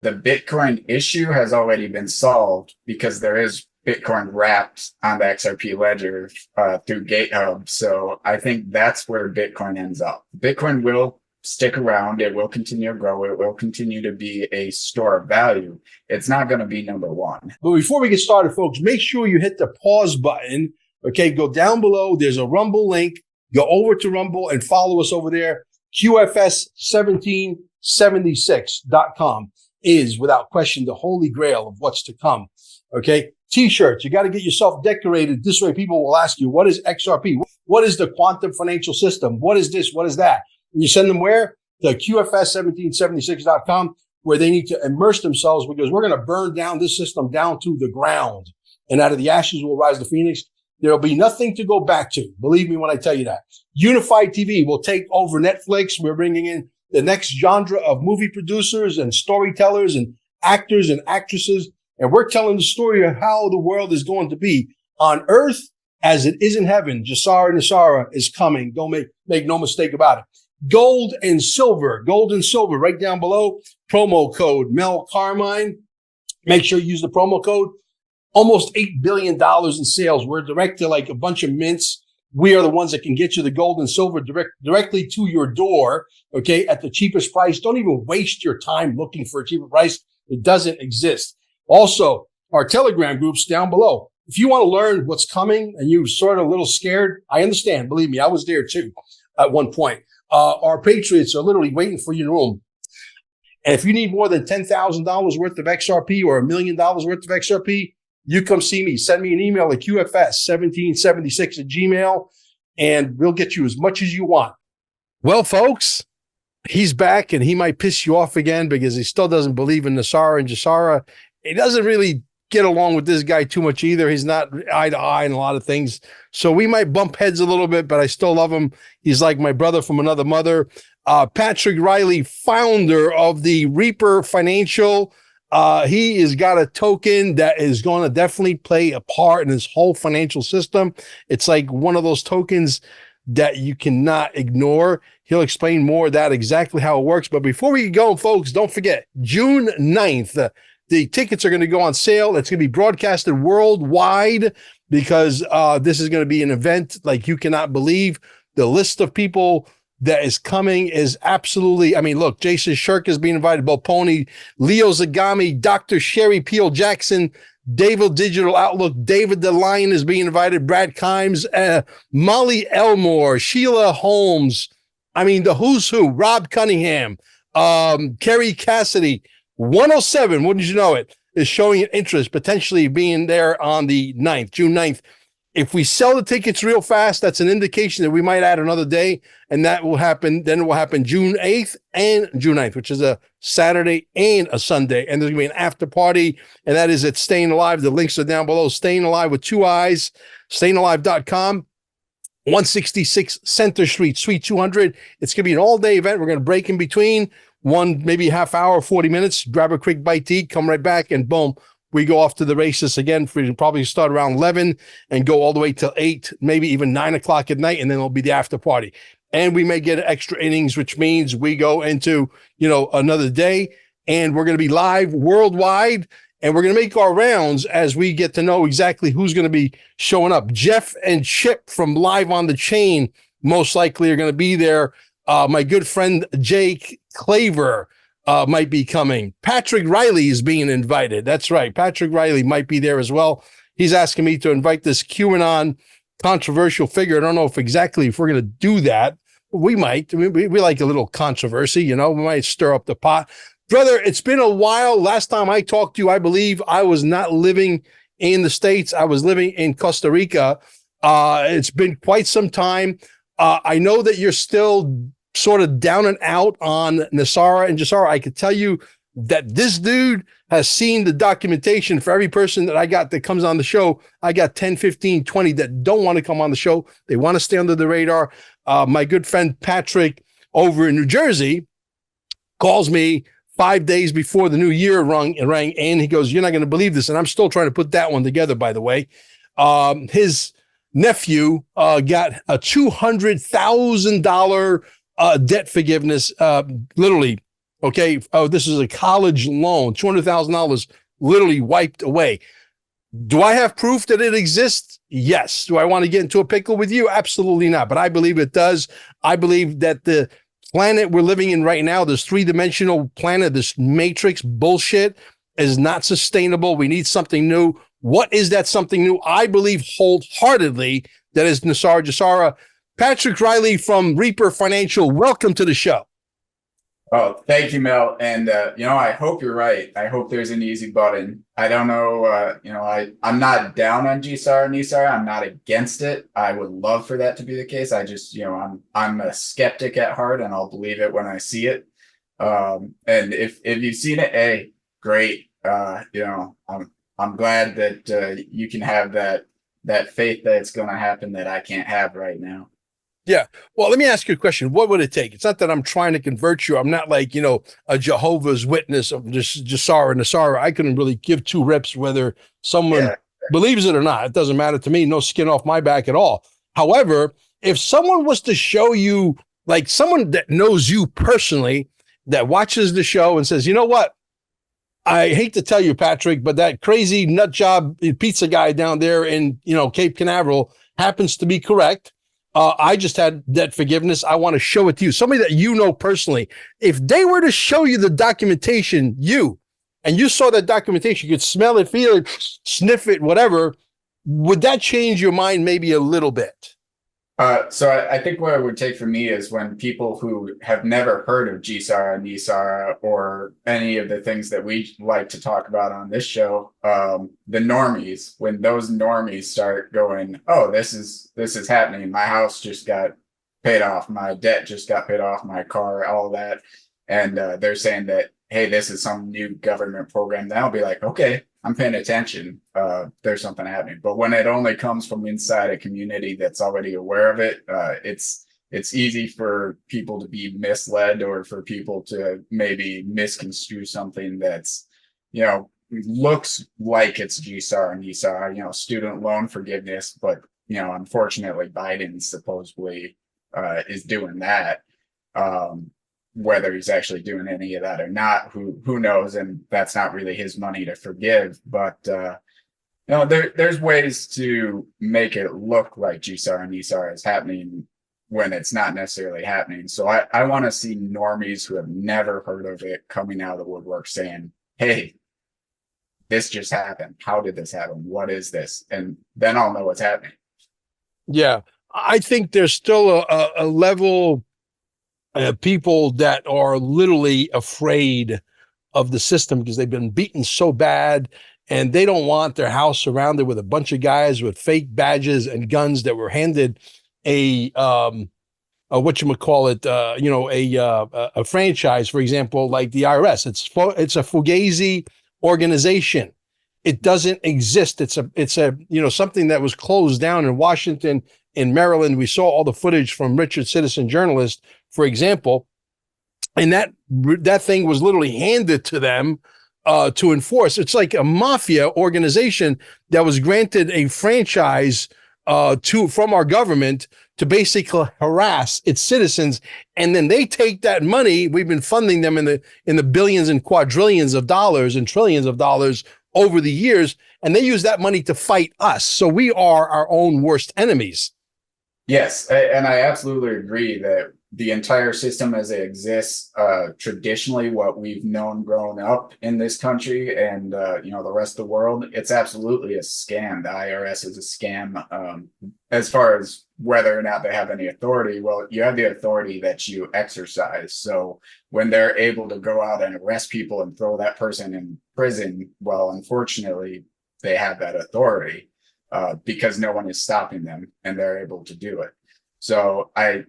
the Bitcoin issue has already been solved because there is Bitcoin wrapped on the XRP Ledger through GitHub. So I think that's where Bitcoin ends up. Bitcoin will stick around. It will continue to grow. It will continue to be a store of value. It's not going to be number one. But before we get started, folks, make sure you hit the pause button. Okay, go down below. There's a Rumble link. Go over to Rumble and follow us over there. QFS1776.com is, without question, the holy grail of what's to come. Okay, T-shirts. You got to get yourself decorated. This way people will ask you, what is XRP? What is the quantum financial system? What is this? What is that? And you send them where? To QFS1776.com, where they need to immerse themselves, because we're going to burn down this system down to the ground. And out of the ashes will rise the phoenix. There'll be nothing to go back to. Believe me when I tell you that. Unified TV will take over Netflix. We're bringing in the next genre of movie producers and storytellers and actors and actresses. And we're telling the story of how the world is going to be on earth as it is in heaven. NESARA is coming. Don't make no mistake about it. Gold and silver right down below. Promo code Mel Carmine. Make sure you use the promo code. Almost $8 billion in sales. We're direct to like a bunch of mints. We are the ones that can get you the gold and silver directly to your door, okay, at the cheapest price. Don't even waste your time looking for a cheaper price. It doesn't exist. Also, our Telegram groups down below. If you want to learn what's coming and you're sort of a little scared, I understand. Believe me, I was there too at one point. Our Patriots are literally waiting for you in the room. And if you need more than $10,000 worth of XRP or $1 million worth of XRP, you come see me. Send me an email at QFS1776@gmail, and we'll get you as much as you want. Well, folks, he's back, and he might piss you off again because he still doesn't believe in NESARA and NESARA. He doesn't really get along with this guy too much either. He's not eye to eye in a lot of things. So we might bump heads a little bit, but I still love him. He's like my brother from another mother. Patrick Riley, founder of the Reaper Financial. He has got a token that is going to definitely play a part in this whole financial system. It's like one of those tokens that you cannot ignore. He'll explain more of that, exactly how it works. But before we go, folks, don't forget, June 9th, the tickets are going to go on sale. It's going to be broadcasted worldwide because this is going to be an event like you cannot believe. The list of people that is coming is absolutely, I mean, look, Jason Shirk is being invited, Bo Pony, Leo Zagami, Dr. Sherry Peel Jackson, David Digital Outlook, David the Lion is being invited, Brad Kimes, Molly Elmore, Sheila Holmes, I mean, the who's who, Rob Cunningham, Kerry Cassidy, 107, wouldn't you know it, is showing an interest, potentially being there on the 9th, June 9th. If we sell the tickets real fast, that's an indication that we might add another day, and that will happen. Then it will happen June 8th and June 9th, which is a Saturday and a Sunday. And there's going to be an after party, and that is at Staying Alive. The links are down below. Staying Alive with 2 eyes, stayingalive.com, 166 Center Street, Suite 200. It's going to be an all-day event. We're going to break in between one, maybe half hour, 40 minutes, grab a quick bite to eat, come right back, and boom. We go off to the races again. We probably start around 11 and go all the way till 8, maybe even 9 o'clock at night, and then it'll be the after party. And we may get extra innings, which means we go into, another day, and we're going to be live worldwide, and we're going to make our rounds as we get to know exactly who's going to be showing up. Jeff and Chip from Live on the Chain most likely are going to be there. My good friend Jake Claver might be coming. Patrick Riley is being invited. That's right. Patrick Riley might be there as well. He's asking me to invite this QAnon controversial figure. I don't know if we're going to do that. We might. We like a little controversy, we might stir up the pot. Brother, it's been a while. Last time I talked to you, I believe I was not living in the States. I was living in Costa Rica. It's been quite some time. I know that you're still sort of down and out on NESARA and NESARA. I could tell you that this dude has seen the documentation. For every person that I got that comes on the show, I got 10, 15, 20 that don't want to come on the show. They want to stay under the radar. My good friend Patrick over in New Jersey calls me 5 days before the new year rang, and he goes, "You're not going to believe this." And I'm still trying to put that one together, by the way. His nephew got a $200,000 debt forgiveness, literally Okay. Oh, this is a college loan, $200,000 literally wiped away. Do I have proof that it exists? Yes. Do I want to get into a pickle with you? Absolutely not. But I believe it does. I believe that the planet we're living in right now, this three-dimensional planet, this matrix bullshit is not sustainable. We need something new. What is that something new? I believe wholeheartedly that is NESARA GESARA. Patrick Riley from Reaper Financial, welcome to the show. Oh, thank you, Mel. And, I hope you're right. I hope there's an easy button. I don't know. I'm not down on GSAR and NESARA. I'm not against it. I would love for that to be the case. I just, I'm a skeptic at heart, and I'll believe it when I see it. And if you've seen it, hey, great. I'm glad that you can have that faith that it's going to happen that I can't have right now. Yeah. Well, let me ask you a question. What would it take? It's not that I'm trying to convert you. I'm not like, a Jehovah's Witness of just GESARA and NESARA. I couldn't really give two rips whether someone believes it or not. It doesn't matter to me. No skin off my back at all. However, if someone was to show you, like someone that knows you personally, that watches the show and says, you know what? I hate to tell you, Patrick, but that crazy nut job pizza guy down there in, Cape Canaveral happens to be correct. I just had debt forgiveness. I want to show it to you. Somebody that you know personally. If they were to show you the documentation, and you saw that documentation, you could smell it, feel it, sniff it, whatever, would that change your mind maybe a little bit? So I think what it would take for me is when people who have never heard of GSARA, NESARA, or any of the things that we like to talk about on this show, the normies, when those normies start going, oh, this is happening. My house just got paid off. My debt just got paid off. My car, all that. And they're saying that, hey, this is some new government program. Then I'll be like, okay, I'm paying attention. There's something happening. But when it only comes from inside a community that's already aware of it, it's easy for people to be misled, or for people to maybe misconstrue something that's, looks like it's GSAR and NESARA, student loan forgiveness. But, unfortunately, Biden supposedly is doing that. Whether he's actually doing any of that or not, who knows? And that's not really his money to forgive. But there's ways to make it look like GSAR and NESARA is happening when it's not necessarily happening. So I want to see normies who have never heard of it coming out of the woodwork saying, hey, this just happened. How did this happen? What is this? And then I'll know what's happening. Yeah, I think there's still a level people that are literally afraid of the system because they've been beaten so bad, and they don't want their house surrounded with a bunch of guys with fake badges and guns that were handed a whatchamacallit, a franchise, for example, like the IRS. It's a fugazi organization. It doesn't exist. It's a something that was closed down in Washington, in Maryland. We saw all the footage from Richard Citizen Journalist, for example, and that thing was literally handed to them to enforce. It's like a mafia organization that was granted a franchise from our government to basically harass its citizens, and then they take that money. We've been funding them in the billions and quadrillions of dollars and trillions of dollars over the years, and they use that money to fight us. So we are our own worst enemies. Yes, and I absolutely agree that the entire system as it exists, traditionally, what we've known growing up in this country and the rest of the world, it's absolutely a scam. The IRS is a scam. As far as whether or not they have any authority, well, you have the authority that you exercise. So when they're able to go out and arrest people and throw that person in prison, well, unfortunately, they have that authority because no one is stopping them, and they're able to do it. So I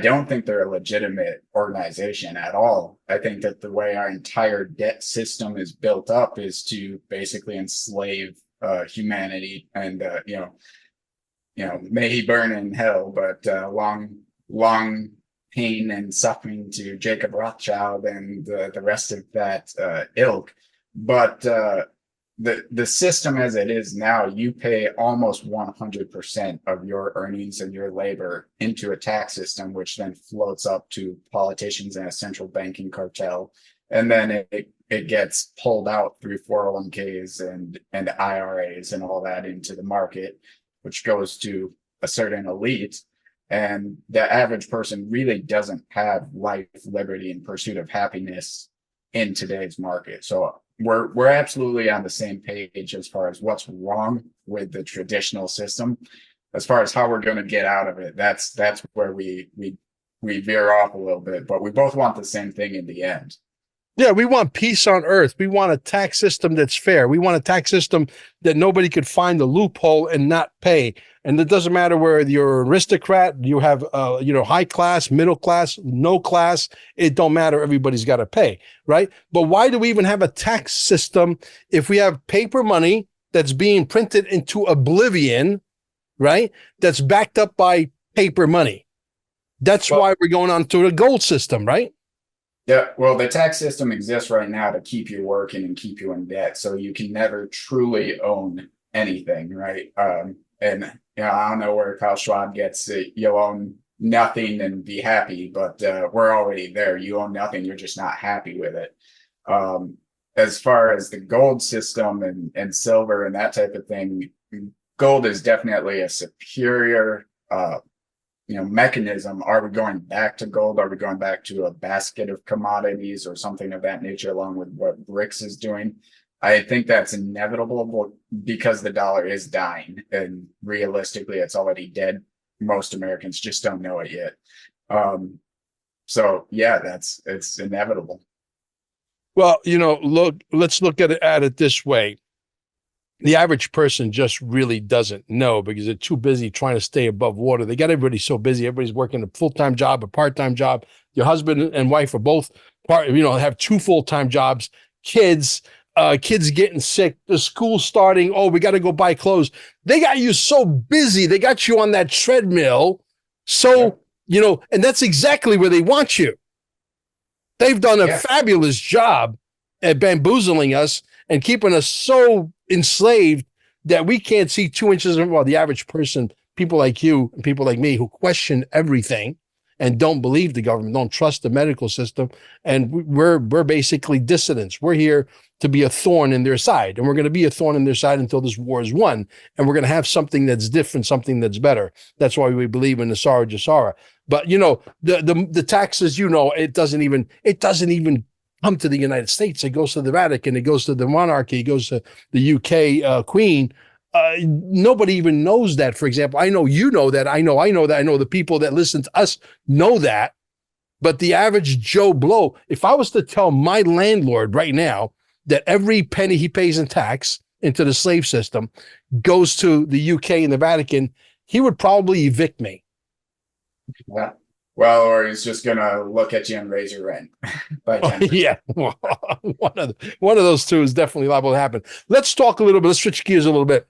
don't think they're a legitimate organization at all. I think that the way our entire debt system is built up is to basically enslave humanity, and may he burn in hell, but long pain and suffering to Jacob Rothschild and the rest of that ilk. But the system as it is now, you pay almost 100% of your earnings and your labor into a tax system, which then floats up to politicians and a central banking cartel and then it gets pulled out through 401ks and IRAs and all that into the market, which goes to a certain elite. And the average person really doesn't have life, liberty, and pursuit of happiness in today's market. So we're absolutely on the same page as far as what's wrong with the traditional system. As far as how we're going to get out of it, that's where we veer off a little bit, but we both want the same thing in the end. Yeah, we want peace on earth. We want a tax system that's fair. We want a tax system that nobody could find a loophole and not pay. And it doesn't matter whether you're an aristocrat, you have, high class, middle class, no class. It don't matter. Everybody's got to pay, right? But why do we even have a tax system if we have paper money that's being printed into oblivion, right? That's backed up by paper money. That's why we're going on to the gold system, right? Yeah, well, the tax system exists right now to keep you working and keep you in debt, so you can never truly own anything, right? And I don't know where Kyle Schwab gets it. You'll own nothing and be happy, but we're already there. You own nothing, you're just not happy with it. As far as the gold system and silver and that type of thing, gold is definitely a superior mechanism. Are we going back to gold? Are we going back to a basket of commodities or something of that nature, along with what BRICS is doing? I think that's inevitable because the dollar is dying, and realistically, it's already dead. Most Americans just don't know it yet. So yeah, it's inevitable. Well, let's look at it this way. The average person just really doesn't know because they're too busy trying to stay above water. They got everybody so busy. Everybody's working a full-time job, a part-time job. Your husband and wife are both have 2 full-time jobs, kids getting sick, the school starting. Oh, we got to go buy clothes. They got you so busy. They got you on that treadmill. So, and that's exactly where they want you. They've done a fabulous job at bamboozling us and keeping us so enslaved that we can't see 2 inches of, well, the average person, people like you and people like me who question everything and don't believe the government, don't trust the medical system. And we're basically dissidents. We're here to be a thorn in their side, and we're going to be a thorn in their side until this war is won. And we're going to have something that's different, something that's better. That's why we believe in NESARA. But the taxes, it doesn't even come to the United States. It goes to the Vatican. It goes to the monarchy. It goes to the UK Queen. Nobody even knows that. For example, I know you know that. I know that. I know the people that listen to us know that. But the average Joe Blow, if I was to tell my landlord right now that every penny he pays in tax into the slave system goes to the UK and the Vatican, he would probably evict me. Yeah. Well, or he's just gonna look at you and raise your rent by 10%. Yeah, one of those two is definitely liable to happen. Let's talk a little bit. Let's switch gears a little bit.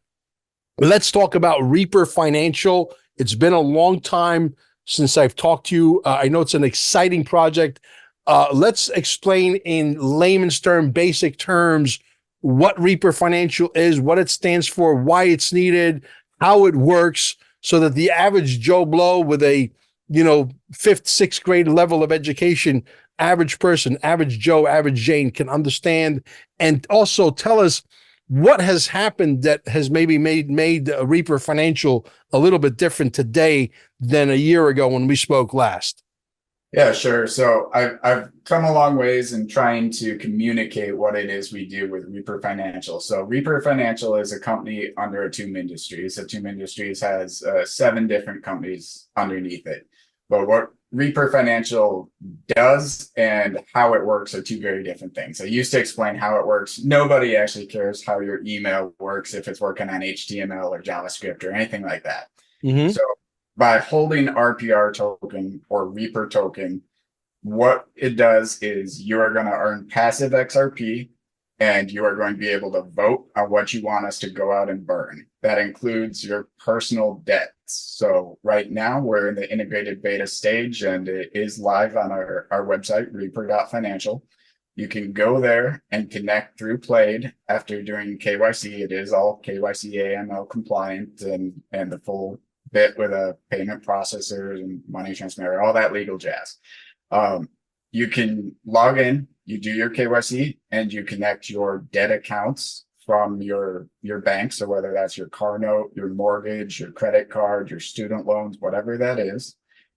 Let's talk about Reaper Financial. It's been a long time since I've talked to you. I know it's an exciting project. Let's explain in layman's terms, basic terms, what Reaper Financial is, what it stands for, why it's needed, how it works, so that the average Joe Blow with a 5th, 6th grade level of education, average person, average Joe, average Jane can understand, and also tell us what has happened that has maybe made Reaper Financial a little bit different today than a year ago when we spoke last. Yeah, sure. So I've come a long ways in trying to communicate what it is we do with Reaper Financial. So Reaper Financial is a company under Atum Industries. Atum Industries has 7 different companies underneath it. But what Reaper Financial does and how it works are 2 very different things. I used to explain how it works. Nobody actually cares how your email works, if it's working on HTML or JavaScript or anything like that. Mm-hmm. So by holding RPR token or Reaper token, what it does is you are going to earn passive XRP, and you are going to be able to vote on what you want us to go out and burn. That includes your personal debts. So right now we're in the integrated beta stage, and it is live on our website, reaper.financial. You can go there and connect through Plaid after doing KYC. It is all KYC AML compliant and the full bit with a payment processor and money transmitter, all that legal jazz. you can log in, you do your KYC, and you connect your debt accounts from your bank. So whether that's your car note, your mortgage, your credit card, your student loans, whatever that is.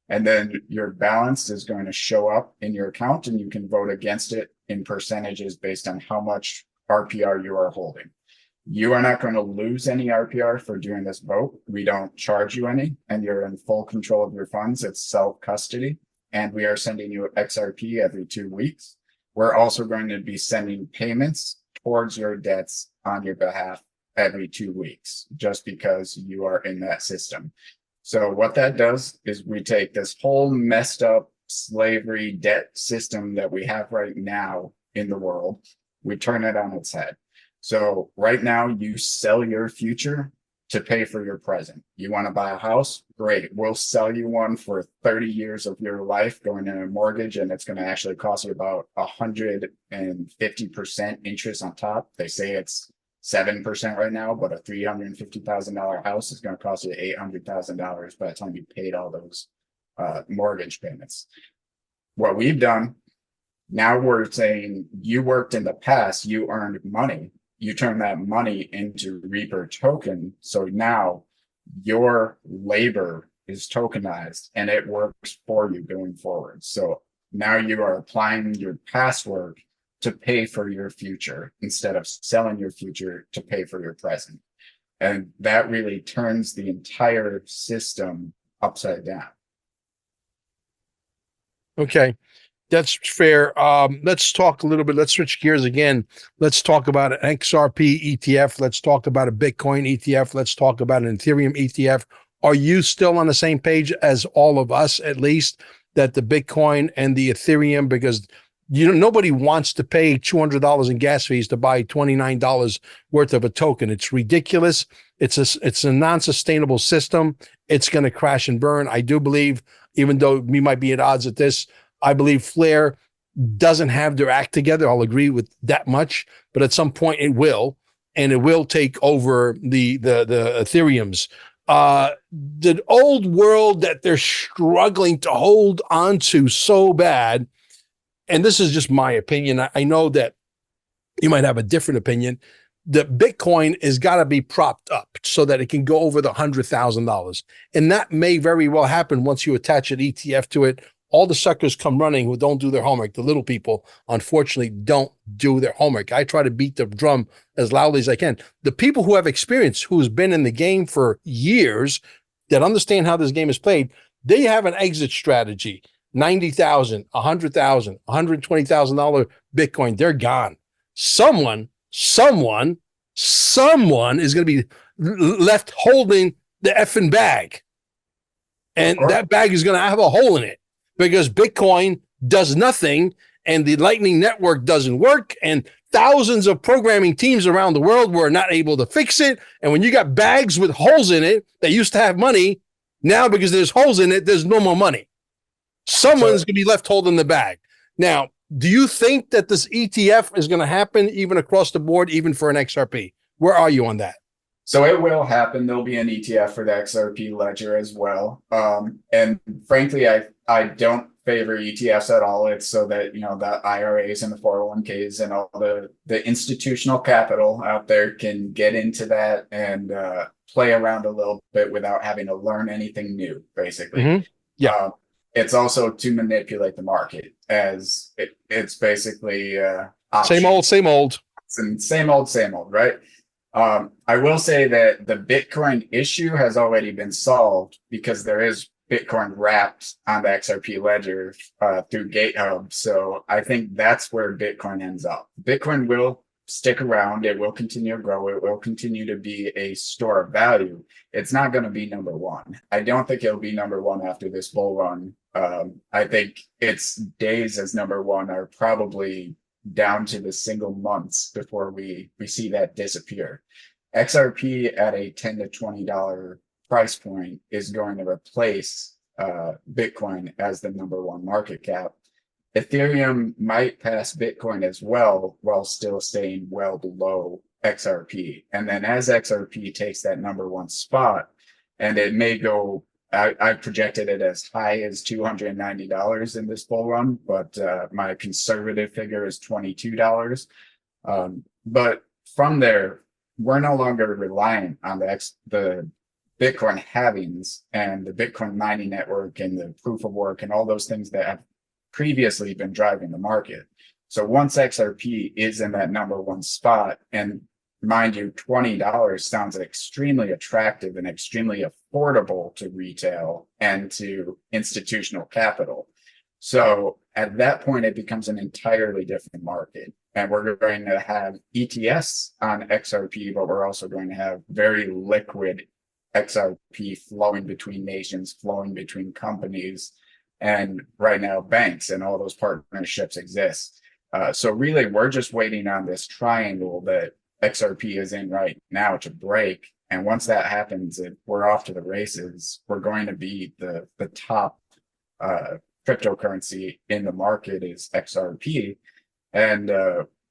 And then your balance is going to show up in your account, and you can vote against it in percentages based on how much RPR you are holding. You are not going to lose any RPR for doing this vote. We don't charge you any, and you're in full control of your funds. It's self-custody, and we are sending you XRP every 2 weeks. We're also going to be sending payments towards your debts on your behalf every 2 weeks, just because you are in that system. So what that does is we take this whole messed up slavery debt system that we have right now in the world, we turn it on its head. So right now you sell your future to pay for your present. You want to buy a house? Great. We'll sell you one for 30 years of your life going in a mortgage, and it's going to actually cost you about 150% interest on top. They say it's 7% right now, but a $350,000 house is going to cost you $800,000 by the time you paid all those mortgage payments. What we've done, now we're saying you worked in the past, you earned money, you turn that money into Reaper token. So now your labor is tokenized and it works for you going forward. So now you are applying your past work to pay for your future instead of selling your future to pay for your present. And that really turns the entire system upside down. Okay. That's fair. Let's talk a little bit. Let's switch gears again. Let's talk about an XRP ETF. Let's talk about a Bitcoin ETF. Let's talk about an Ethereum ETF. Are you still on the same page as all of us, at least, that the Bitcoin and the Ethereum, because nobody wants to pay $200 in gas fees to buy $29 worth of a token. It's ridiculous. It's a non-sustainable system. It's going to crash and burn. I do believe, even though we might be at odds at this, I believe Flare doesn't have their act together. I'll agree with that much, but at some point it will, and it will take over the Ethereums. The old world that they're struggling to hold on to so bad, and this is just my opinion. I know that you might have a different opinion. That Bitcoin has got to be propped up so that it can go over the $100,000. And that may very well happen once you attach an ETF to it. All the suckers come running who don't do their homework. The little people, unfortunately, don't do their homework. I try to beat the drum as loudly as I can. The people who have experience, who's been in the game for years, that understand how this game is played, they have an exit strategy. $90,000, $100,000, $120,000 Bitcoin, they're gone. Someone is going to be left holding the effing bag. And that bag is going to have a hole in it because Bitcoin does nothing and the Lightning Network doesn't work. And thousands of programming teams around the world were not able to fix it. And when you got bags with holes in it that used to have money, now because there's holes in it, there's no more money. Someone's going to be left holding the bag. Now, do you think that this ETF is going to happen even across the board, even for an XRP? Where are you on that? So it will happen. There'll be an ETF for the XRP Ledger as well. And frankly, I don't favor ETFs at all. It's so that, the IRAs and the 401ks and all the institutional capital out there can get into that and play around a little bit without having to learn anything new, basically. Mm-hmm. Yeah. It's also to manipulate the market, as it's basically same old. Same old, right? I will say that the Bitcoin issue has already been solved because there is Bitcoin wrapped on the XRP Ledger through GateHub. So I think that's where Bitcoin ends up. Bitcoin will stick around. It will continue to grow. It will continue to be a store of value. It's not going to be number one. I don't think it'll be number one after this bull run. I think its days as number one are probably down to the single months before we see that disappear. XRP at a $10 to $20 price point is going to replace Bitcoin as the number one market cap. Ethereum might pass Bitcoin as well, while still staying well below XRP. And then as XRP takes that number one spot, and it may go I projected it as high as $290 in this bull run, but my conservative figure is $22. But from there, we're no longer reliant on the Bitcoin halvings and the Bitcoin mining network and the proof of work and all those things that have previously been driving the market. So once XRP is in that number one spot, and mind you, $20 sounds extremely attractive and extremely affordable to retail and to institutional capital. So at that point, it becomes an entirely different market. And we're going to have ETS on XRP, but we're also going to have very liquid XRP flowing between nations, flowing between companies, and right now banks and all those partnerships exist. So really, we're just waiting on this triangle that XRP is in right now to break. And once that happens, we're off to the races. We're going to be the top cryptocurrency in the market is XRP. And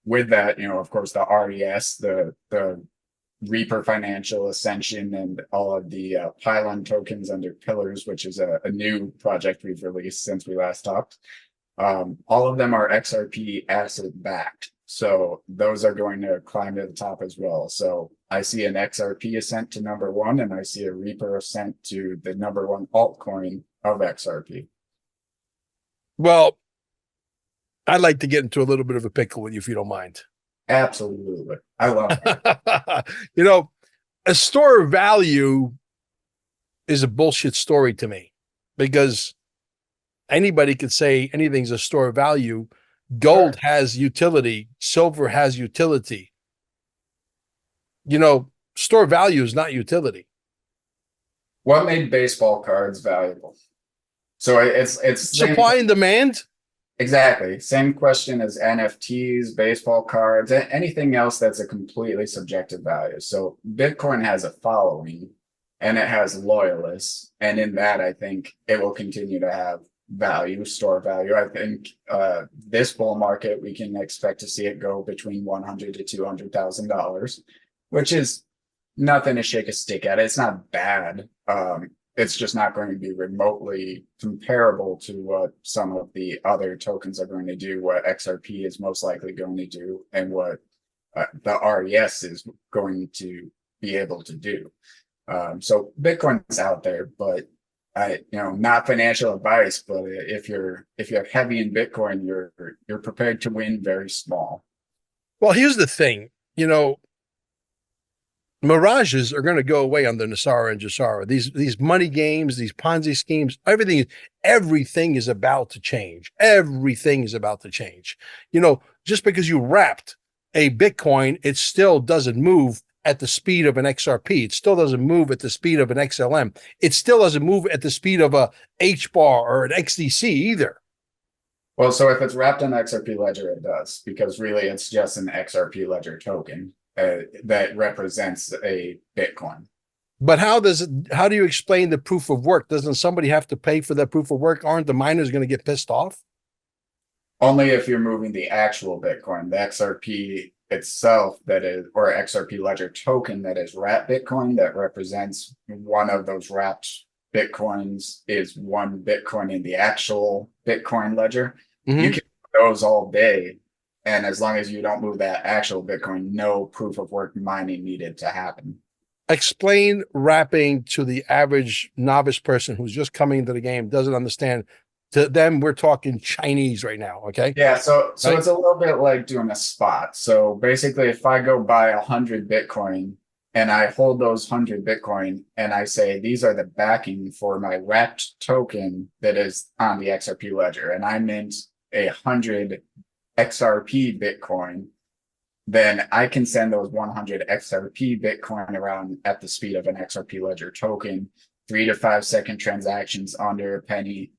with that, of course, the RES, the Reaper Financial Ascension, and all of the pylon tokens under Pillars, which is a new project we've released since we last talked. All of them are XRP asset backed. So those are going to climb to the top as well. So I see an XRP ascent to number one, and I see a Reaper ascent to the number one altcoin of XRP. Well, I'd like to get into a little bit of a pickle with you, if you don't mind. Absolutely. I love it. A store of value is a bullshit story to me, because anybody could say anything's a store of value. Gold has utility. Silver has utility. Store of value is not utility. What made baseball cards valuable? So it's supply and demand. Exactly. Same question as NFTs, baseball cards, anything else that's a completely subjective value. So Bitcoin has a following and it has loyalists. And in that, I think it will continue to have value, store value. I think this bull market, we can expect to see it go between $100,000 to $200,000, which is nothing to shake a stick at. It's not bad. It's just not going to be remotely comparable to what some of the other tokens are going to do, what XRP is most likely going to do, and what the RES is going to be able to do. So Bitcoin's out there, but not financial advice, but if you're heavy in Bitcoin, you're prepared to win very small. Well, here's the thing, mirages are going to go away under NESARA and GESARA. These money games, these Ponzi schemes, everything is about to change. Everything is about to change. Just because you wrapped a Bitcoin, it still doesn't move at the speed of an XRP. It still doesn't move at the speed of an XLM. It still doesn't move at the speed of a HBAR or an XDC either. Well, so if it's wrapped in XRP Ledger, it does, because really it's just an XRP Ledger token that represents a Bitcoin. But how do you explain the proof of work? Doesn't somebody have to pay for that proof of work? Aren't the miners going to get pissed off? Only if you're moving the actual Bitcoin, the XRP itself, or XRP Ledger token that is wrapped Bitcoin, that represents one of those wrapped Bitcoins, is one Bitcoin in the actual Bitcoin ledger. Mm-hmm. You can do those all day. And as long as you don't move that actual Bitcoin, no proof of work mining needed to happen. Explain wrapping to the average novice person who's just coming into the game, doesn't understand. To them, we're talking Chinese right now, okay? Yeah, so right? It's a little bit like doing a spot. So basically, if I go buy 100 Bitcoin and I hold those 100 Bitcoin and I say, these are the backing for my wrapped token that is on the XRP ledger, and I mint 100 XRP Bitcoin, then I can send those 100 XRP Bitcoin around at the speed of an XRP Ledger token, 3 to 5 second transactions under a penny.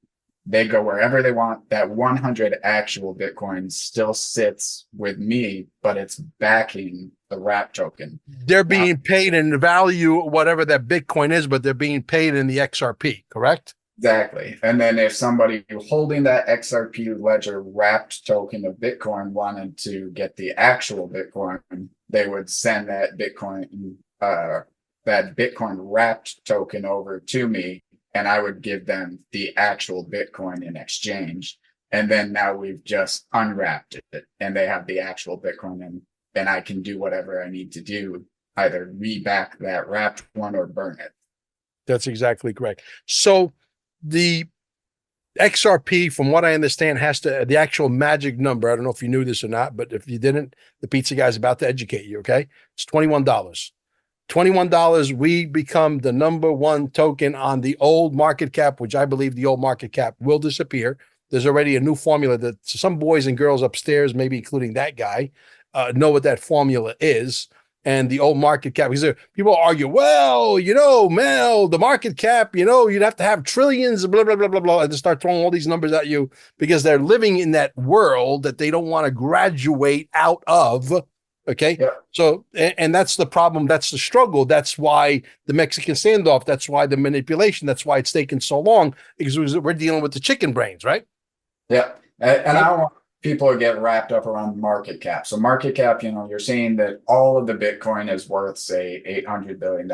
They go wherever they want. That 100 actual Bitcoin still sits with me, but it's backing the wrap token. They're being paid in the value, whatever that Bitcoin is, but they're being paid in the XRP, correct? Exactly. And then if somebody holding that XRP Ledger wrapped token of Bitcoin wanted to get the actual Bitcoin, they would send that Bitcoin wrapped token over to me, and I would give them the actual Bitcoin in exchange. And then now we've just unwrapped it and they have the actual Bitcoin, and I can do whatever I need to do, either reback that wrapped one or burn it. That's exactly correct. So the XRP, from what I understand, has to, the actual magic number, I don't know if you knew this or not, but if you didn't, the pizza guy's about to educate you, okay? It's $21. $21, we become the number one token on the old market cap, which I believe the old market cap will disappear. There's already a new formula that some boys and girls upstairs, maybe including that guy, know what that formula is. And the old market cap, because people argue, well, Mel, the market cap, you'd have to have trillions, blah, blah, blah, blah, blah, and to start throwing all these numbers at you because they're living in that world that they don't want to graduate out of. Okay. Yeah. So, and that's the problem. That's the struggle. That's why the Mexican standoff. That's why the manipulation. That's why it's taken so long, because we're dealing with the chicken brains, right? Yeah. And I don't want people to get wrapped up around market cap. So market cap, you're saying that all of the Bitcoin is worth, say, $800 billion.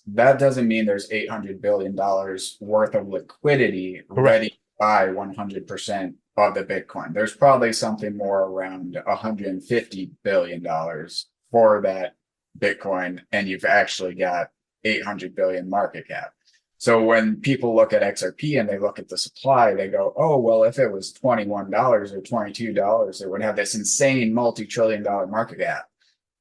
That doesn't mean there's $800 billion worth of liquidity ready to buy 100% of the Bitcoin. There's probably something more around $150 billion for that Bitcoin, and you've actually got 800 billion market cap. So when people look at XRP and they look at the supply, they go, oh, well, if it was $21 or $22, it would have this insane multi-trillion-dollar market cap.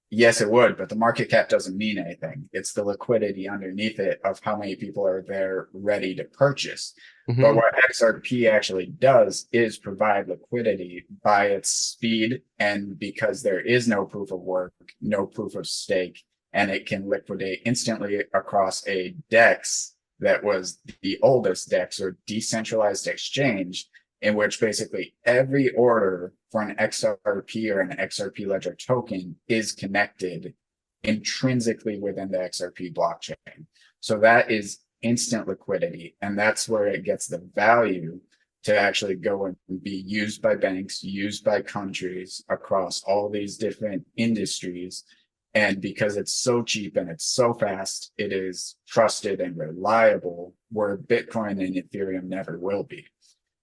Yes, it would, but the market cap doesn't mean anything. It's the liquidity underneath it of how many people are there ready to purchase. Mm-hmm. But what XRP actually does is provide liquidity by its speed, and because there is no proof of work, no proof of stake, and it can liquidate instantly across a DEX that was the oldest DEX, or decentralized exchange, in which basically every order for an XRP or an XRP Ledger token is connected intrinsically within the XRP blockchain. So that is instant liquidity, and that's where it gets the value to actually go and be used by banks, used by countries across all these different industries. And because it's so cheap and it's so fast, it is trusted and reliable, where Bitcoin and Ethereum never will be.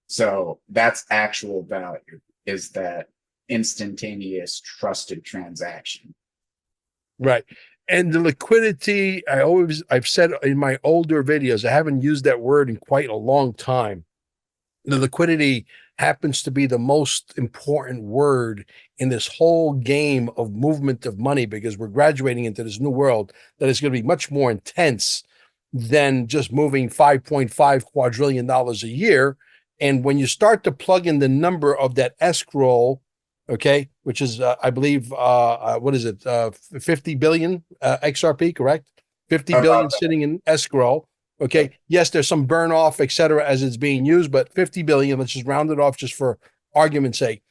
So that's actual value, is that instantaneous trusted transaction. Right. And the liquidity, I've said in my older videos, I haven't used that word in quite a long time. The liquidity happens to be the most important word in this whole game of movement of money, because we're graduating into this new world that is going to be much more intense than just moving $5.5 quadrillion a year. And when you start to plug in the number of that escrow, okay, which is, I believe, what is it? 50 billion XRP, correct? 50 billion sitting in escrow. Okay. Yes, there's some burn off, et cetera, as it's being used, but 50 billion, let's just round it off just for argument's sake.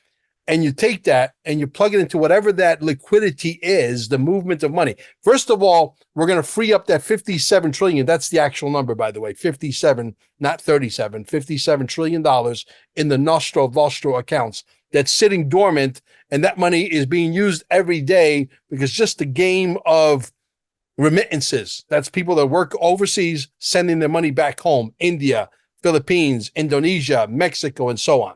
And you take that and you plug it into whatever that liquidity is, the movement of money. First of all, we're going to free up that 57 trillion. That's the actual number, by the way, 57, not 37, $57 trillion in the Nostro Vostro accounts that's sitting dormant. And that money is being used every day because just the game of remittances, that's people that work overseas, sending their money back home, India, Philippines, Indonesia, Mexico, and so on.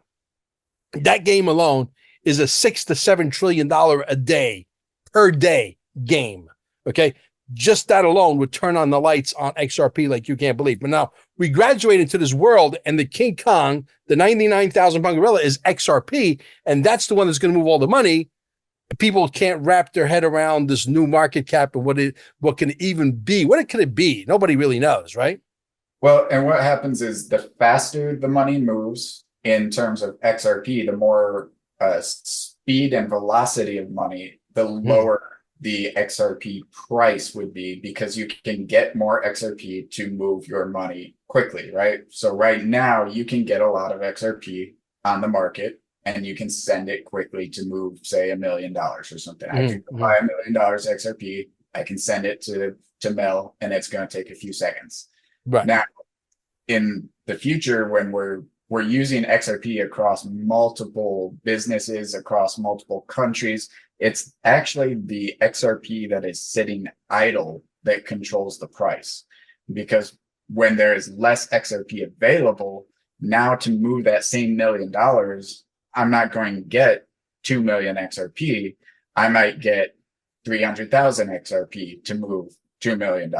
That game alone is a $6 to $7 trillion a day per day game. Okay. Just that alone would turn on the lights on XRP like you can't believe. But now we graduate into this world, and the King Kong, the 99,000 pound gorilla, is XRP. And that's the one that's going to move all the money. People can't wrap their head around this new market cap and what can it even be? What can it be? Nobody really knows, right? Well, and what happens is the faster the money moves in terms of XRP, the more speed and velocity of money, the lower the XRP price would be, because you can get more XRP to move your money quickly, right? So right now you can get a lot of XRP on the market, and you can send it quickly to move, say, $1 million or something. I can buy $1 million XRP. I can send it to Mel, and it's going to take a few seconds. Right. Now, in the future, when we're using XRP across multiple businesses, across multiple countries, it's actually the XRP that is sitting idle that controls the price. Because when there is less XRP available, now to move that same $1 million, I'm not going to get 2 million XRP. I might get 300,000 XRP to move $2 million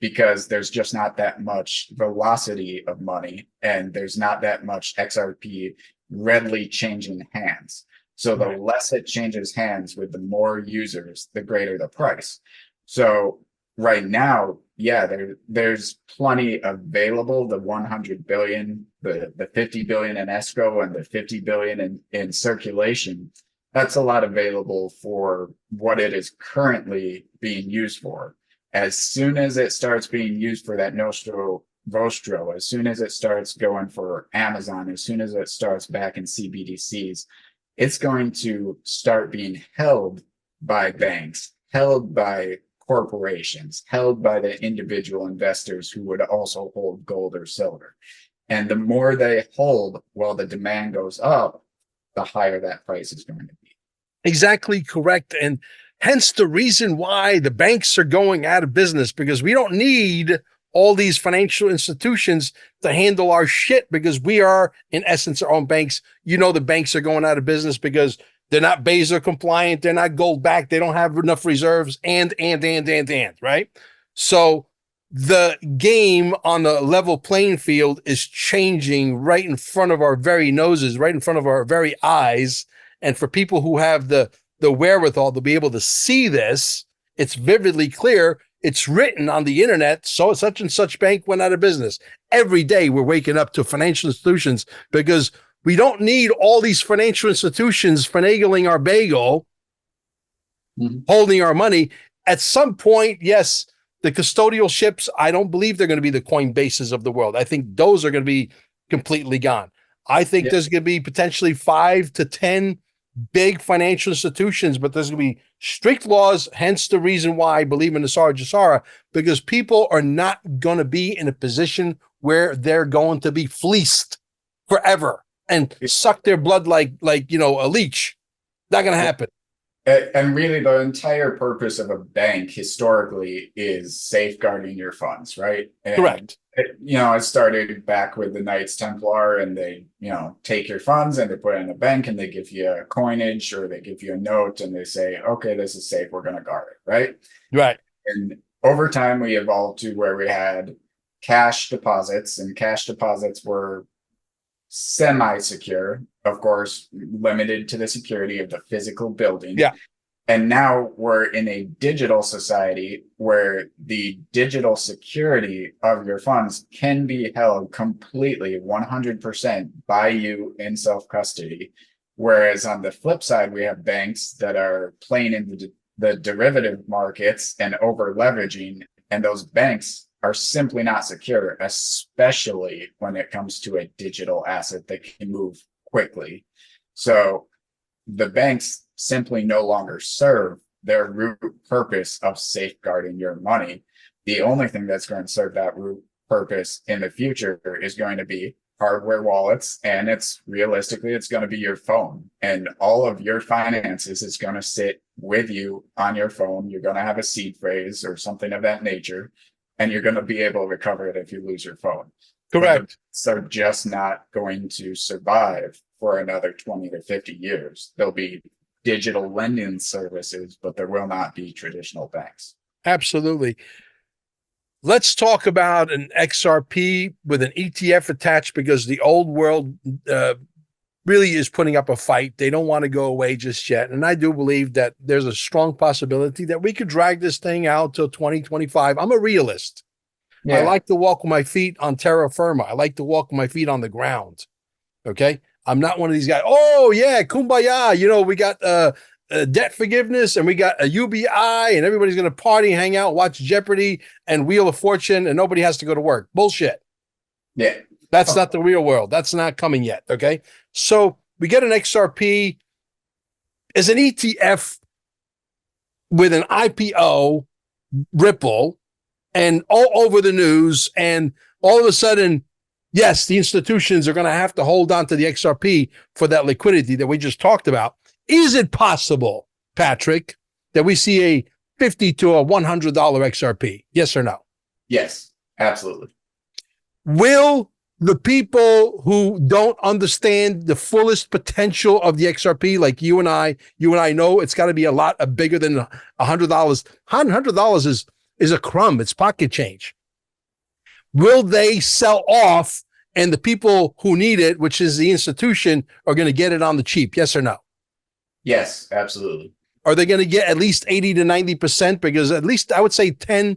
because there's just not that much velocity of money and there's not that much XRP readily changing hands. So the less it changes hands with the more users, the greater the price. So right now, yeah, there's plenty available, the 100 billion, the 50 billion in escrow and the 50 billion in circulation. That's a lot available for what it is currently being used for. As soon as it starts being used for that Nostro Vostro, as soon as it starts going for Amazon, as soon as it starts back in CBDCs, it's going to start being held by banks, held by corporations, held by the individual investors who would also hold gold or silver. And the more they hold while the demand goes up, the higher that price is going to be. Exactly correct. And hence the reason why the banks are going out of business, because we don't need all these financial institutions to handle our shit, because we are, in essence, our own banks. You know, the banks are going out of business because they're not Basel compliant. They're not gold backed. They don't have enough reserves and, right? So the game on the level playing field is changing right in front of our very noses, right in front of our very eyes. And for people who have the wherewithal to be able to see this, it's vividly clear. It's written on the internet. So such and such bank went out of business. Every day we're waking up to financial institutions because we don't need all these financial institutions finagling our bagel, holding our money. At some point, yes, the custodial ships, I don't believe they're going to be the Coinbases of the world. I think those are going to be completely gone. I think there's going to be potentially 5 to 10 big financial institutions, but there's going to be strict laws, hence the reason why I believe in NESARA, because people are not going to be in a position where they're going to be fleeced forever and suck their blood like a leech. Not going to happen. And really, the entire purpose of a bank historically is safeguarding your funds, right? And correct. It started back with the Knights Templar, and they, take your funds and they put it in a bank and they give you a coinage or they give you a note and they say, okay, this is safe, we're going to guard it, right? Right. And over time, we evolved to where we had cash deposits, and cash deposits were semi-secure, of course, limited to the security of the physical building. Yeah. And now we're in a digital society where the digital security of your funds can be held completely 100% by you in self-custody. Whereas on the flip side, we have banks that are playing in the derivative markets and over leveraging, and those banks are simply not secure, especially when it comes to a digital asset that can move quickly. So the banks simply no longer serve their root purpose of safeguarding your money. The only thing that's going to serve that root purpose in the future is going to be hardware wallets, and it's going to be your phone, and all of your finances is going to sit with you on your phone. You're going to have a seed phrase or something of that nature, and you're going to be able to recover it if you lose your phone. Correct. So just not going to survive for another 20 to 50 years. There'll be digital lending services, but there will not be traditional banks. Absolutely. Let's talk about an XRP with an ETF attached, because the old world really is putting up a fight. They don't want to go away just yet. And I do believe that there's a strong possibility that we could drag this thing out till 2025. I'm a realist. Yeah. I like to walk with my feet on terra firma. I like to walk with my feet on the ground. Okay. I'm not one of these guys. Oh yeah, kumbaya. We got debt forgiveness and we got a UBI and everybody's going to party, hang out, watch Jeopardy and Wheel of Fortune, and nobody has to go to work. Bullshit. Yeah. That's not the real world. That's not coming yet. Okay. So we get an XRP as an ETF with an IPO, Ripple, and all over the news. And all of a sudden, yes, the institutions are going to have to hold on to the XRP for that liquidity that we just talked about. Is it possible, Patrick, that we see a $50 to $100 XRP? Yes or no? Yes, absolutely. Will the people who don't understand the fullest potential of the XRP, like you and I know it's got to be a lot bigger than $100. $100 is a crumb. It's pocket change. Will they sell off, and the people who need it, which is the institution, are going to get it on the cheap? Yes or no? Yes, absolutely. Are they going to get at least 80 to 90%? Because at least I would say 10,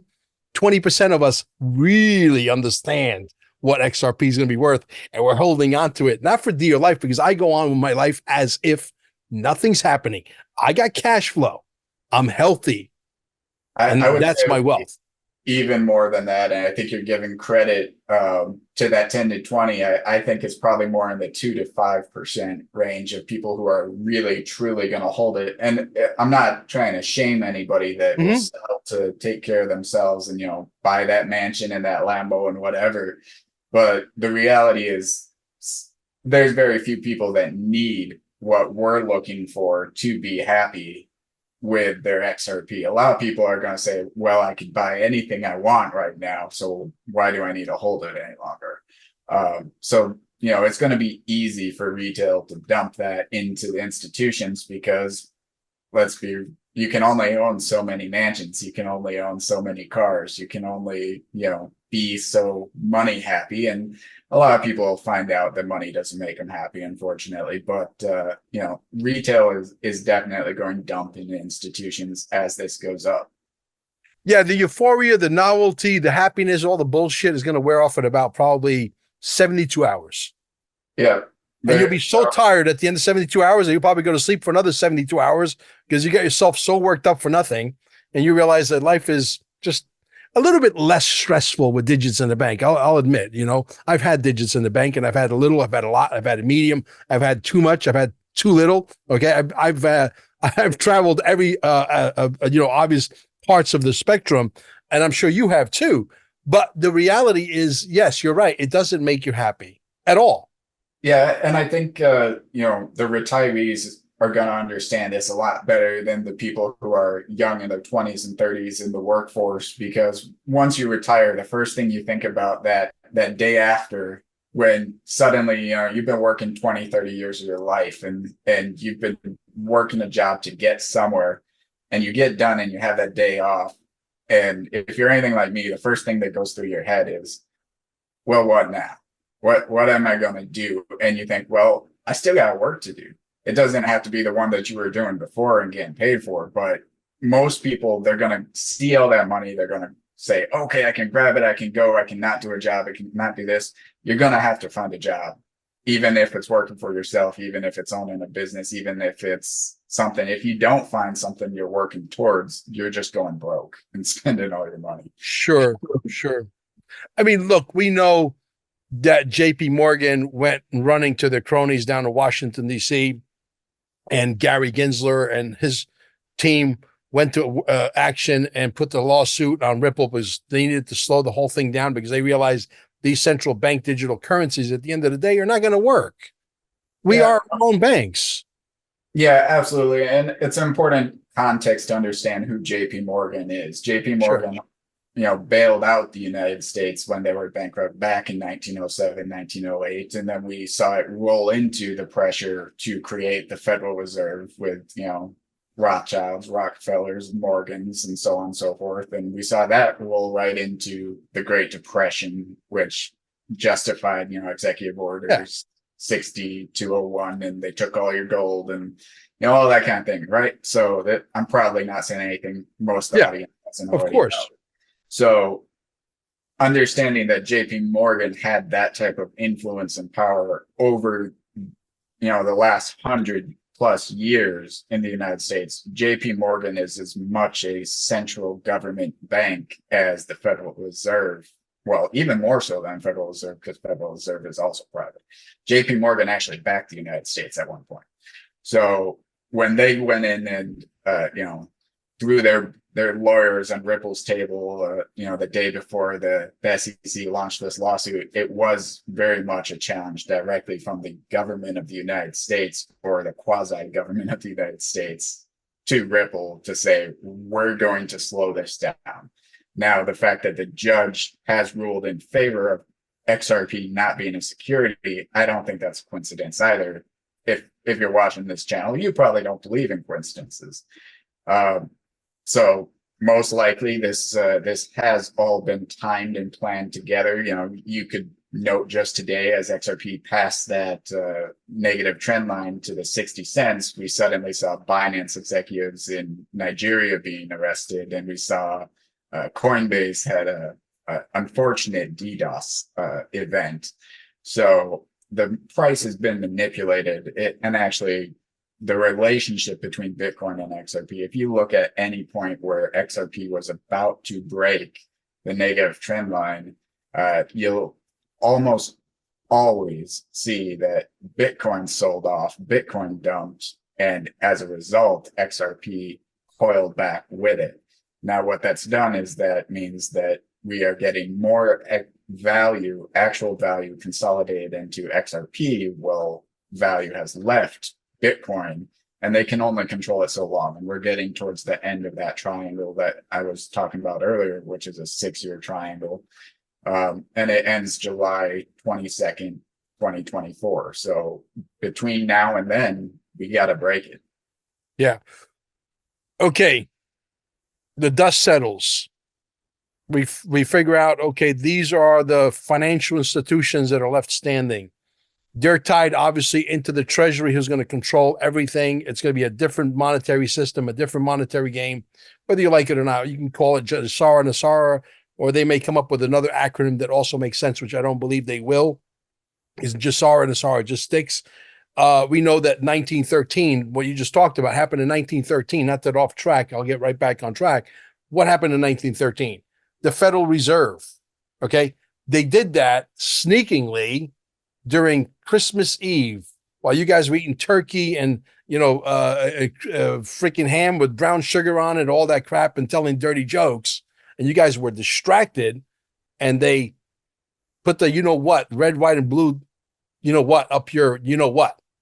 20% of us really understand what XRP is going to be worth, and we're holding on to it, not for dear life, because I go on with my life as if nothing's happening. I got cash flow. I'm healthy. And I would that's my wealth. Even more than that. And I think you're giving credit to that 10 to 20. I think it's probably more in the 2 to 5% range of people who are really, truly going to hold it. And I'm not trying to shame anybody that will sell to take care of themselves and, buy that mansion and that Lambo and whatever. But the reality is there's very few people that need what we're looking for to be happy with their XRP. A lot of people are going to say, well, I could buy anything I want right now, so why do I need to hold it any longer? So it's going to be easy for retail to dump that into the institutions, because you can only own so many mansions, you can only own so many cars, you can only be so money happy. And a lot of people find out that money doesn't make them happy, unfortunately. But retail is definitely going to dump into institutions as this goes up. Yeah, the euphoria, the novelty, the happiness, all the bullshit is going to wear off in about probably 72 hours. Yeah. And you'll be so tired at the end of 72 hours that you'll probably go to sleep for another 72 hours because you get yourself so worked up for nothing. And you realize that life is just a little bit less stressful with digits in the bank. I'll admit, I've had digits in the bank, and I've had a little, I've had a lot, I've had a medium, I've had too much, I've had too little. Okay. I've traveled every, obvious parts of the spectrum, and I'm sure you have too. But the reality is, yes, you're right. It doesn't make you happy at all. Yeah. And I think, the retirees are going to understand this a lot better than the people who are young in their 20s and 30s in the workforce, because once you retire, the first thing you think about that day after, when suddenly, you've been working 20, 30 years of your life, and you've been working a job to get somewhere, and you get done and you have that day off. And if you're anything like me, the first thing that goes through your head is, well, what now? What am I going to do? And you think, well, I still got work to do. It doesn't have to be the one that you were doing before and getting paid for, but most people, they're going to steal that money. They're going to say, okay, I can grab it. I can go. I can not do a job. I can not do this. You're going to have to find a job, even if it's working for yourself, even if it's owning a business, even if it's something. If you don't find something you're working towards, you're just going broke and spending all your money. Sure. I mean, look, we know that JP Morgan went running to their cronies down to Washington, D.C., and Gary Gensler and his team went to action and put the lawsuit on Ripple because they needed to slow the whole thing down, because they realized these central bank digital currencies at the end of the day are not going to work. We are our own banks. Yeah, absolutely. And it's an important context to understand who JP Morgan is. JP Morgan, bailed out the United States when they were bankrupt back in 1907, 1908. And then we saw it roll into the pressure to create the Federal Reserve with, Rothschilds, Rockefellers, Morgans, and so on and so forth. And we saw that roll right into the Great Depression, which justified, executive orders 60-201, and they took all your gold and, all that kind of thing, right? So that I'm probably not saying anything most of the audience doesn't already know. So understanding that JP Morgan had that type of influence and power over, the last 100+ years in the United States, JP Morgan is as much a central government bank as the Federal Reserve. Well, even more so than Federal Reserve, because Federal Reserve is also private. JP Morgan actually backed the United States at one point. So when they went in and, threw their lawyers on Ripple's table, the day before the SEC launched this lawsuit, it was very much a challenge directly from the government of the United States, or the quasi-government of the United States, to Ripple to say, we're going to slow this down. Now, the fact that the judge has ruled in favor of XRP not being a security, I don't think that's a coincidence either. If you're watching this channel, you probably don't believe in coincidences. So most likely this has all been timed and planned together. You know, you could note just today as XRP passed that negative trend line to the 60 cents, we suddenly saw Binance executives in Nigeria being arrested, and we saw Coinbase had a unfortunate DDoS event. So the price has been manipulated, and actually the relationship between Bitcoin and XRP, if you look at any point where XRP was about to break the negative trend line, you'll almost always see that Bitcoin sold off, Bitcoin dumped, and as a result, XRP coiled back with it. Now, what that's done is that means that we are getting more value, actual value consolidated into XRP, while value has left Bitcoin, and they can only control it so long. And we're getting towards the end of that triangle that I was talking about earlier, which is a 6-year triangle. And it ends July 22nd, 2024. So between now and then, we got to break it. Yeah. Okay. The dust settles. We figure out, okay, these are the financial institutions that are left standing. They're tied obviously into the treasury, who's going to control everything. It's going to be a different monetary system, a different monetary game, whether you like it or not. You can call it NESARA, or they may come up with another acronym that also makes sense, which I don't believe they will. Is NESARA just sticks. We know that 1913, what you just talked about, happened in 1913. Not that off track. I'll get right back on track. What happened in 1913? The Federal Reserve. Okay. They did that sneakingly during Christmas Eve while you guys were eating turkey and, freaking ham with brown sugar on it, all that crap, and telling dirty jokes. And you guys were distracted, and they put the, red, white, and blue, up your,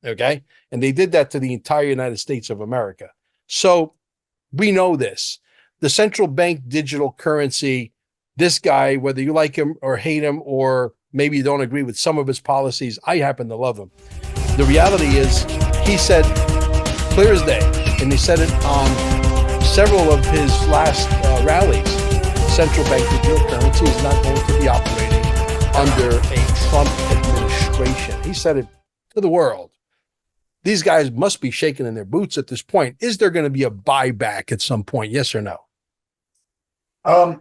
okay? And they did that to the entire United States of America. So we know this. The central bank digital currency, this guy, whether you like him or hate him, or maybe you don't agree with some of his policies, I happen to love him. The reality is, he said clear as day, and he said it on several of his last rallies, central bank digital currency is not going to be operating under a Trump administration. He said it to the world. These guys must be shaking in their boots at this point. Is there going to be a buyback at some point? Yes or no? I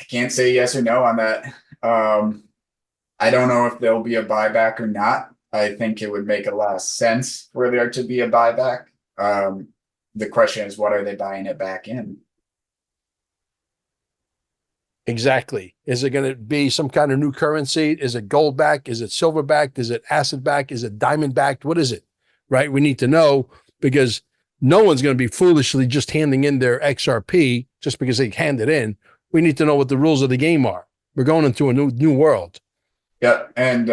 can't say yes or no on that. I don't know if there'll be a buyback or not. I think it would make a lot of sense for there to be a buyback. The question is, what are they buying it back in? Exactly. Is it going to be some kind of new currency? Is it gold backed? Is it silver backed? Is it acid backed? Is it diamond backed? What is it? Right? We need to know, because no one's going to be foolishly just handing in their XRP just because they hand it in. We need to know what the rules of the game are. We're going into a new world. Yeah, and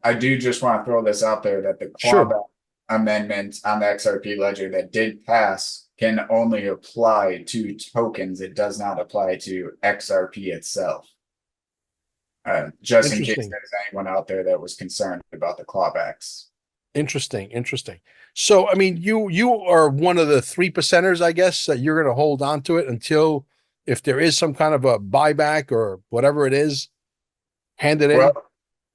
I do just want to throw this out there that the clawback amendment on the XRP ledger that did pass can only apply to tokens. It does not apply to XRP itself. Just in case there's anyone out there that was concerned about the clawbacks. Interesting. So, I mean, you are one of the 3%ers, I guess, that you're going to hold on to it until, if there is some kind of a buyback or whatever it is, hand it in. Well,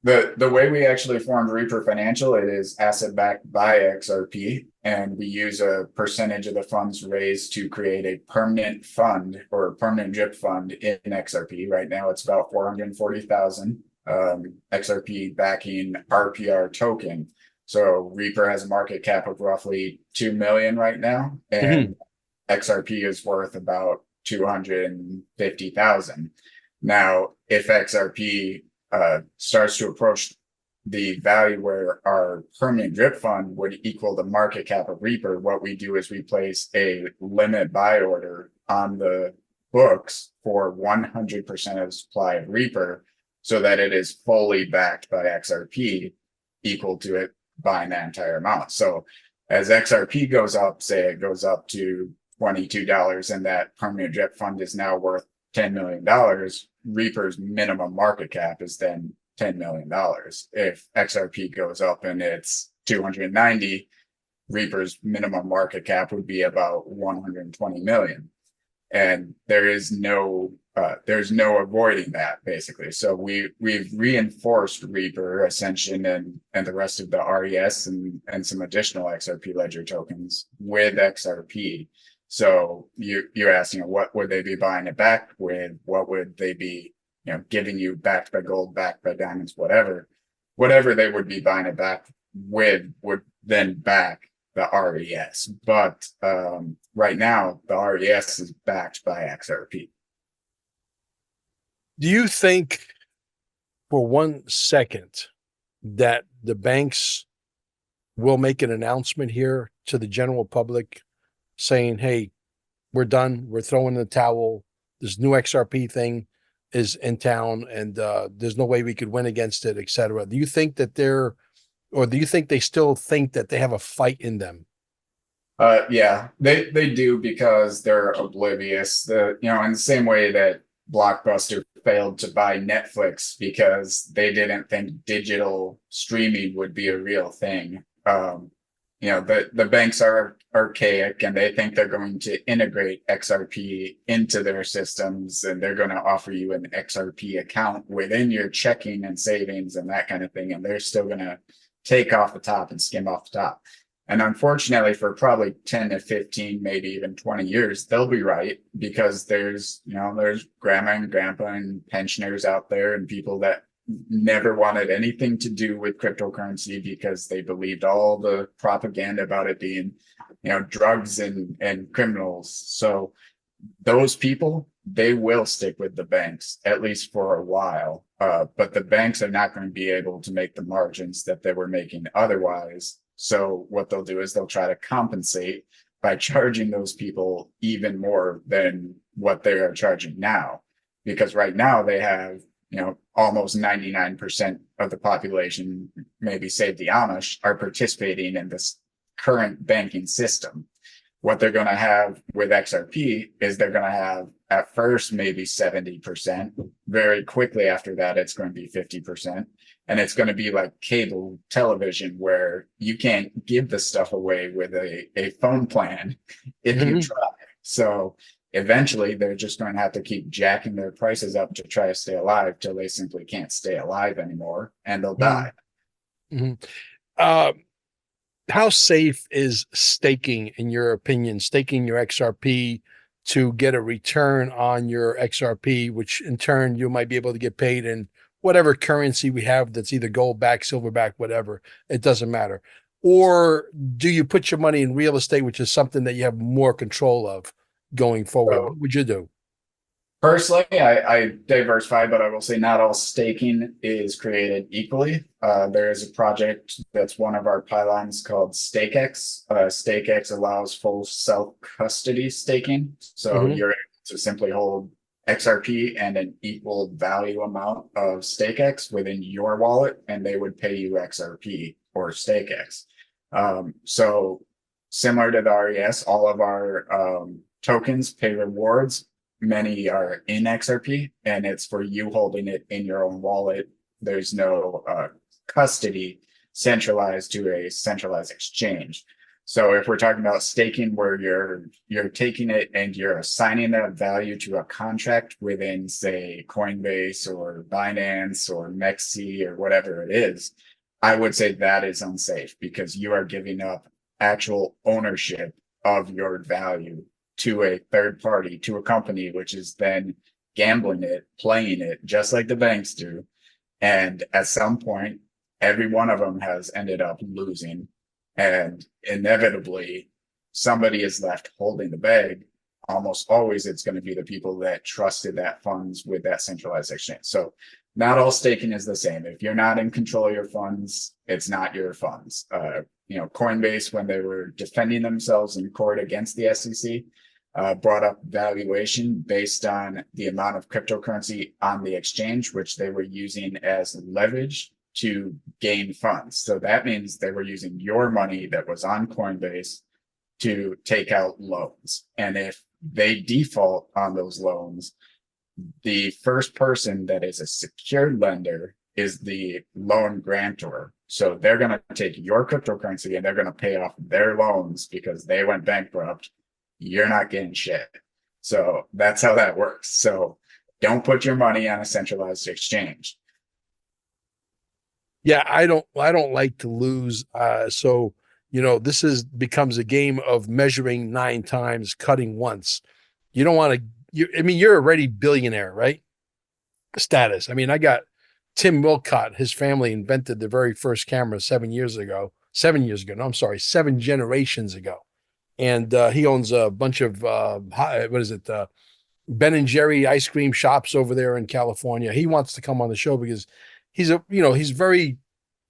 the way we actually formed Reaper Financial, it is asset backed by XRP, and we use a percentage of the funds raised to create a permanent fund, or a permanent drip fund in XRP. Right now, it's about 440,000 XRP backing RPR token. So Reaper has a market cap of roughly 2 million right now, and XRP is worth about 250,000. Now, if XRP starts to approach the value where our permanent drip fund would equal the market cap of Reaper, what we do is we place a limit buy order on the books for 100% of the supply of Reaper, so that it is fully backed by XRP, equal to it buying that entire amount. So as XRP goes up, say it goes up to $22, and that permanent drip fund is now worth $10 million, Reaper's minimum market cap is then $10 million. If XRP goes up and it's 290, Reaper's minimum market cap would be about 120 million. And there's no avoiding that, basically. So we've reinforced Reaper, Ascension, and the rest of the RES and some additional XRP Ledger tokens with XRP. So you're asking, what would they be buying it back with? What would they be, giving you backed by gold, backed by diamonds, whatever they would be buying it back with would then back the RES. But right now, the RES is backed by XRP. Do you think for 1 second that the banks will make an announcement here to the general public saying, hey, we're done, we're throwing in the towel, this new XRP thing is in town, and there's no way we could win against it, et cetera? Do you think that do you think they still think that they have a fight in them? Yeah, they do, because they're oblivious. In the same way that Blockbuster failed to buy Netflix because they didn't think digital streaming would be a real thing. The banks are archaic, and they think they're going to integrate XRP into their systems, and they're going to offer you an XRP account within your checking and savings and that kind of thing. And they're still going to take off the top and skim off the top. And unfortunately, for probably 10 to 15, maybe even 20 years, they'll be right, because there's grandma and grandpa and pensioners out there and people that never wanted anything to do with cryptocurrency because they believed all the propaganda about it being, drugs and criminals. So those people, they will stick with the banks, at least for a while. But the banks are not going to be able to make the margins that they were making otherwise. So what they'll do is they'll try to compensate by charging those people even more than what they are charging now. Because right now they have, almost 99% of the population, maybe save the Amish, are participating in this current banking system. What they're going to have with XRP is they're going to have at first maybe 70%. Very quickly after that, it's going to be 50%. And it's going to be like cable television, where you can't give the stuff away with a phone plan if you try. So eventually they're just going to have to keep jacking their prices up to try to stay alive till they simply can't stay alive anymore, and they'll die. How safe is staking, in your opinion, staking your XRP to get a return on your XRP, which in turn you might be able to get paid in whatever currency we have that's either gold back, silver back, whatever, it doesn't matter? Or do you put your money in real estate, which is something that you have more control of going forward? What would you do? Personally, I diversify, but I will say not all staking is created equally. There is a project that's one of our pylons called StakeX. StakeX allows full self-custody staking. So you're able to simply hold XRP and an equal value amount of StakeX within your wallet, and they would pay you XRP or StakeX. So similar to the RES, all of our tokens pay rewards. Many are in XRP, and it's for you holding it in your own wallet. There's no custody centralized to a centralized exchange. So if we're talking about staking, where you're taking it and you're assigning that value to a contract within, say, Coinbase or Binance or Mexi or whatever it is, I would say that is unsafe, because you are giving up actual ownership of your value to a third party, to a company, which is then gambling it, playing it, just like the banks do. And at some point, every one of them has ended up losing. And inevitably, somebody is left holding the bag. Almost always, it's going to be the people that trusted that funds with that centralized exchange. So not all staking is the same. If you're not in control of your funds, it's not your funds. Coinbase, when they were defending themselves in court against the SEC, brought up valuation based on the amount of cryptocurrency on the exchange, which they were using as leverage to gain funds. So that means they were using your money that was on Coinbase to take out loans. And if they default on those loans, the first person that is a secured lender is the loan grantor. So they're going to take your cryptocurrency and they're going to pay off their loans because they went bankrupt. You're not getting shit. So that's how that works. So don't put your money on a centralized exchange. Yeah, I don't like to lose. So, this becomes a game of measuring 9 times, cutting once. You don't want to, you're already billionaire, right? Status. I mean, I got Tim Wilcott, his family invented the very first camera 7 years ago. 7 years ago. No, I'm sorry, 7 generations ago. And he owns a bunch of, Ben and Jerry ice cream shops over there in California. He wants to come on the show because he's very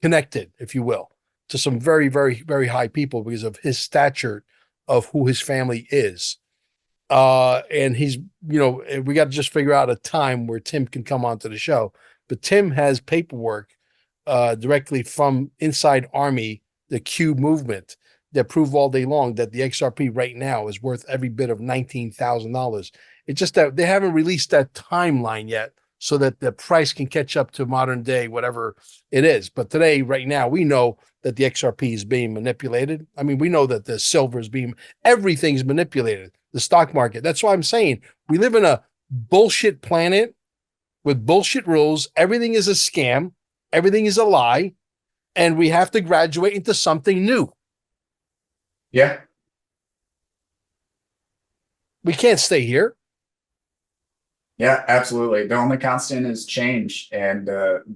connected, if you will, to some very, very, very high people because of his stature of who his family is. And he's, we got to just figure out a time where Tim can come onto the show. But Tim has paperwork directly from inside Army, the Q movement, that prove all day long that the XRP right now is worth every bit of $19,000. It's just that they haven't released that timeline yet so that the price can catch up to modern day, whatever it is. But today, right now, we know that the XRP is being manipulated. I mean, we know that the silver is everything's manipulated. The stock market. That's why I'm saying we live in a bullshit planet with bullshit rules. Everything is a scam. Everything is a lie. And we have to graduate into something new. Yeah. We can't stay here. Yeah, absolutely. The only constant is change. And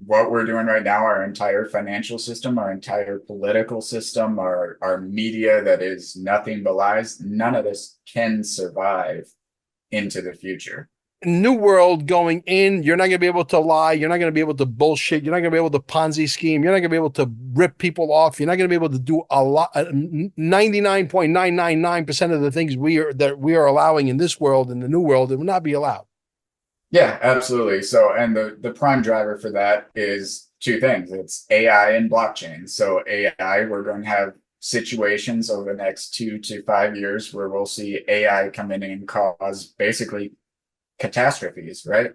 what we're doing right now, our entire financial system, our entire political system, our media that is nothing but lies, none of this can survive into the future. New world going in. You're not going to be able to lie. You're not going to be able to bullshit. You're not going to be able to Ponzi scheme. You're not going to be able to rip people off. You're not going to be able to do a lot. 99.999% of the things we are allowing in this world, in the new world, it will not be allowed. Yeah, absolutely. So, and the prime driver for that is two things. It's AI and blockchain. So AI, we're going to have situations over the next 2 to 5 years where we'll see AI come in and cause basically catastrophes, right?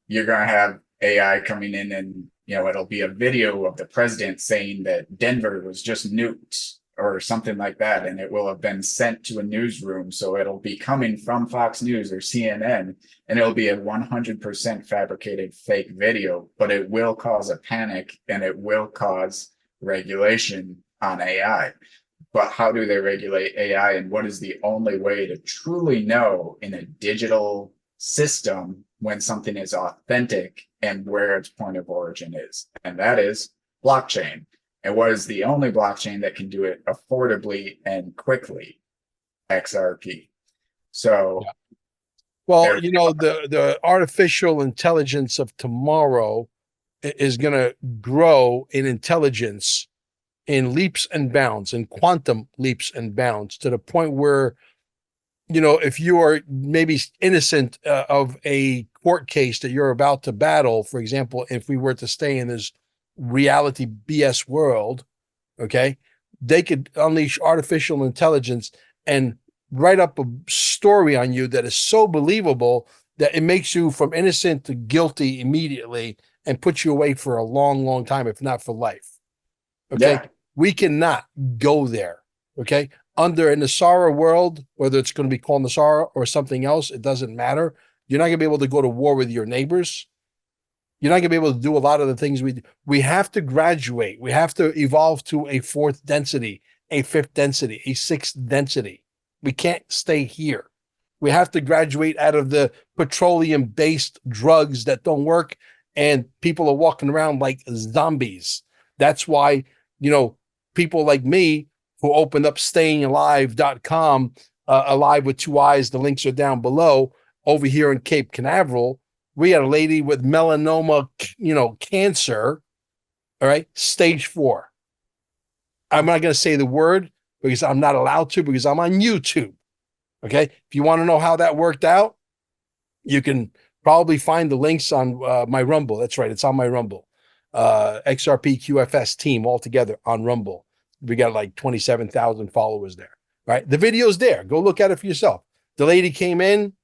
You're going to have AI coming in and, it'll be a video of the president saying that Denver was just nuked or something like that. And it will have been sent to a newsroom. So it'll be coming from Fox News or CNN, and it'll be a 100% fabricated fake video, but it will cause a panic and it will cause regulation on AI. But how do they regulate AI? And what is the only way to truly know in a digital system when something is authentic and where its point of origin is? And that is blockchain. And what is the only blockchain that can do it affordably and quickly? XRP. So, yeah. Well, the artificial intelligence of tomorrow is going to grow in intelligence in leaps and bounds, in quantum leaps and bounds, to the point where, if you are maybe innocent of a court case that you're about to battle, for example, if we were to stay in this reality BS world, okay, they could unleash artificial intelligence and write up a story on you that is so believable that it makes you from innocent to guilty immediately and puts you away for a long, long time, if not for life. Okay. Yeah. We cannot go there. Okay. Under a NESARA world, whether it's going to be called NESARA or something else, it doesn't matter. You're not going to be able to go to war with your neighbors. You're not going to be able to do a lot of the things we do. We have to graduate. We have to evolve to a 4th density, a 5th density, a 6th density. We can't stay here. We have to graduate out of the petroleum-based drugs that don't work, and people are walking around like zombies. That's why, people like me who opened up stayingalive.com, alive with 2 eyes, the links are down below, over here in Cape Canaveral. We had a lady with melanoma, cancer, all right, stage 4. I'm not going to say the word because I'm not allowed to, because I'm on YouTube, okay? If you want to know how that worked out, you can probably find the links on my Rumble. That's right, it's on my Rumble. XRP QFS team all together on Rumble. We got like 27,000 followers there, right? The video's there. Go look at it for yourself. The lady came in,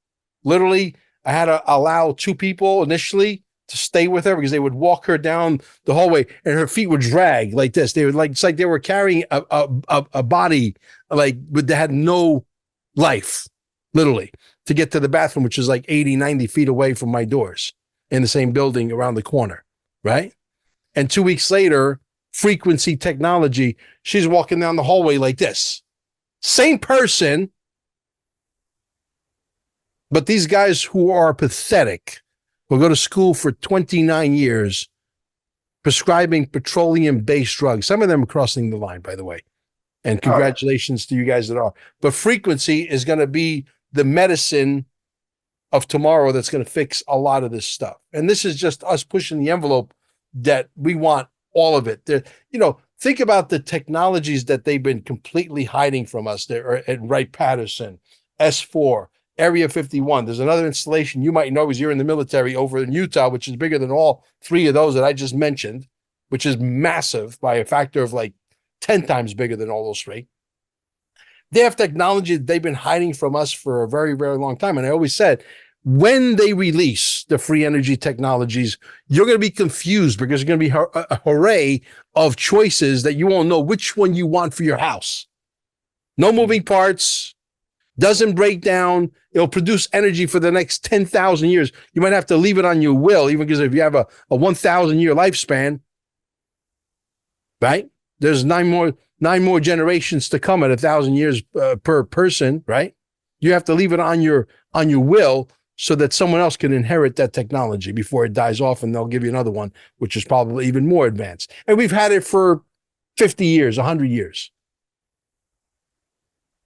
literally, I had to allow 2 people initially to stay with her because they would walk her down the hallway and her feet would drag like this. They would like, it's like they were carrying a body like that had no life, literally, to get to the bathroom, which is like 80, 90 feet away from my doors in the same building around the corner, right? And 2 weeks later, frequency technology, she's walking down the hallway like this. Same person, but these guys who are pathetic, who go to school for 29 years, prescribing petroleum-based drugs. Some of them are crossing the line, by the way. And congratulations to you guys that are. But frequency is going to be the medicine of tomorrow that's going to fix a lot of this stuff. And this is just us pushing the envelope that we want all of it. Think about the technologies that they've been completely hiding from us. They're at Wright-Patterson, S4, Area 51. There's another installation you might know because you're in the military over in Utah, which is bigger than all 3 of those that I just mentioned, which is massive by a factor of like 10 times bigger than all those 3. They have technology that they've been hiding from us for a very, very long time. And I always said, when they release the free energy technologies, you're going to be confused because there's going to be a array of choices that you won't know which one you want for your house. No moving parts, doesn't break down. It'll produce energy for the next 10,000 years. You might have to leave it on your will, even because if you have a 1,000-year lifespan, right? There's nine more generations to come at 1,000 years per person, right? You have to leave it on your will so that someone else can inherit that technology before it dies off, and they'll give you another one, which is probably even more advanced. And we've had it for 50 years, 100 years.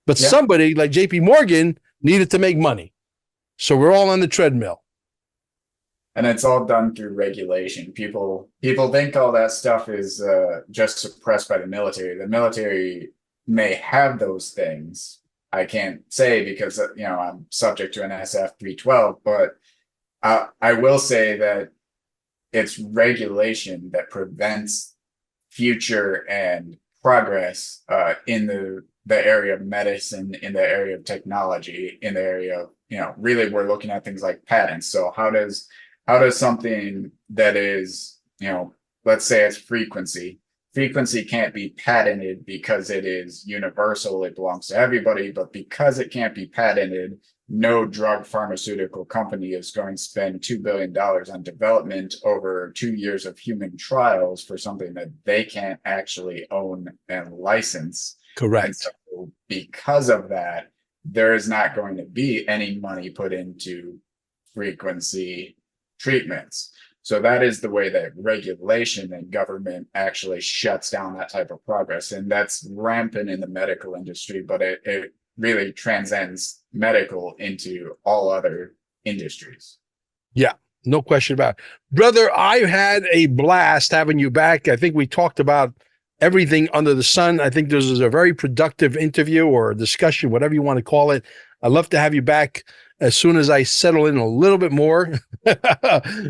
But somebody like JP Morgan needed to make money. So we're all on the treadmill. And it's all done through regulation. People think all that stuff is just suppressed by the military. The military may have those things. I can't say because I'm subject to an SF 312, but I will say that it's regulation that prevents future and progress in the area of medicine, in the area of technology, in the area of, really we're looking at things like patents. So how does something that is, let's say it's frequency can't be patented because it is universal, it belongs to everybody, but because it can't be patented, no drug pharmaceutical company is going to spend $2 billion on development over 2 years of human trials for something that they can't actually own and license. Correct. And so because of that, there is not going to be any money put into frequency treatments. So that is the way that regulation and government actually shuts down that type of progress. And that's rampant in the medical industry, but it really transcends medical into all other industries. Yeah, no question about it. Brother, I had a blast having you back. I think we talked about everything under the sun. I think this was a very productive interview or discussion, whatever you want to call it. I'd love to have you back as soon as I settle in a little bit more.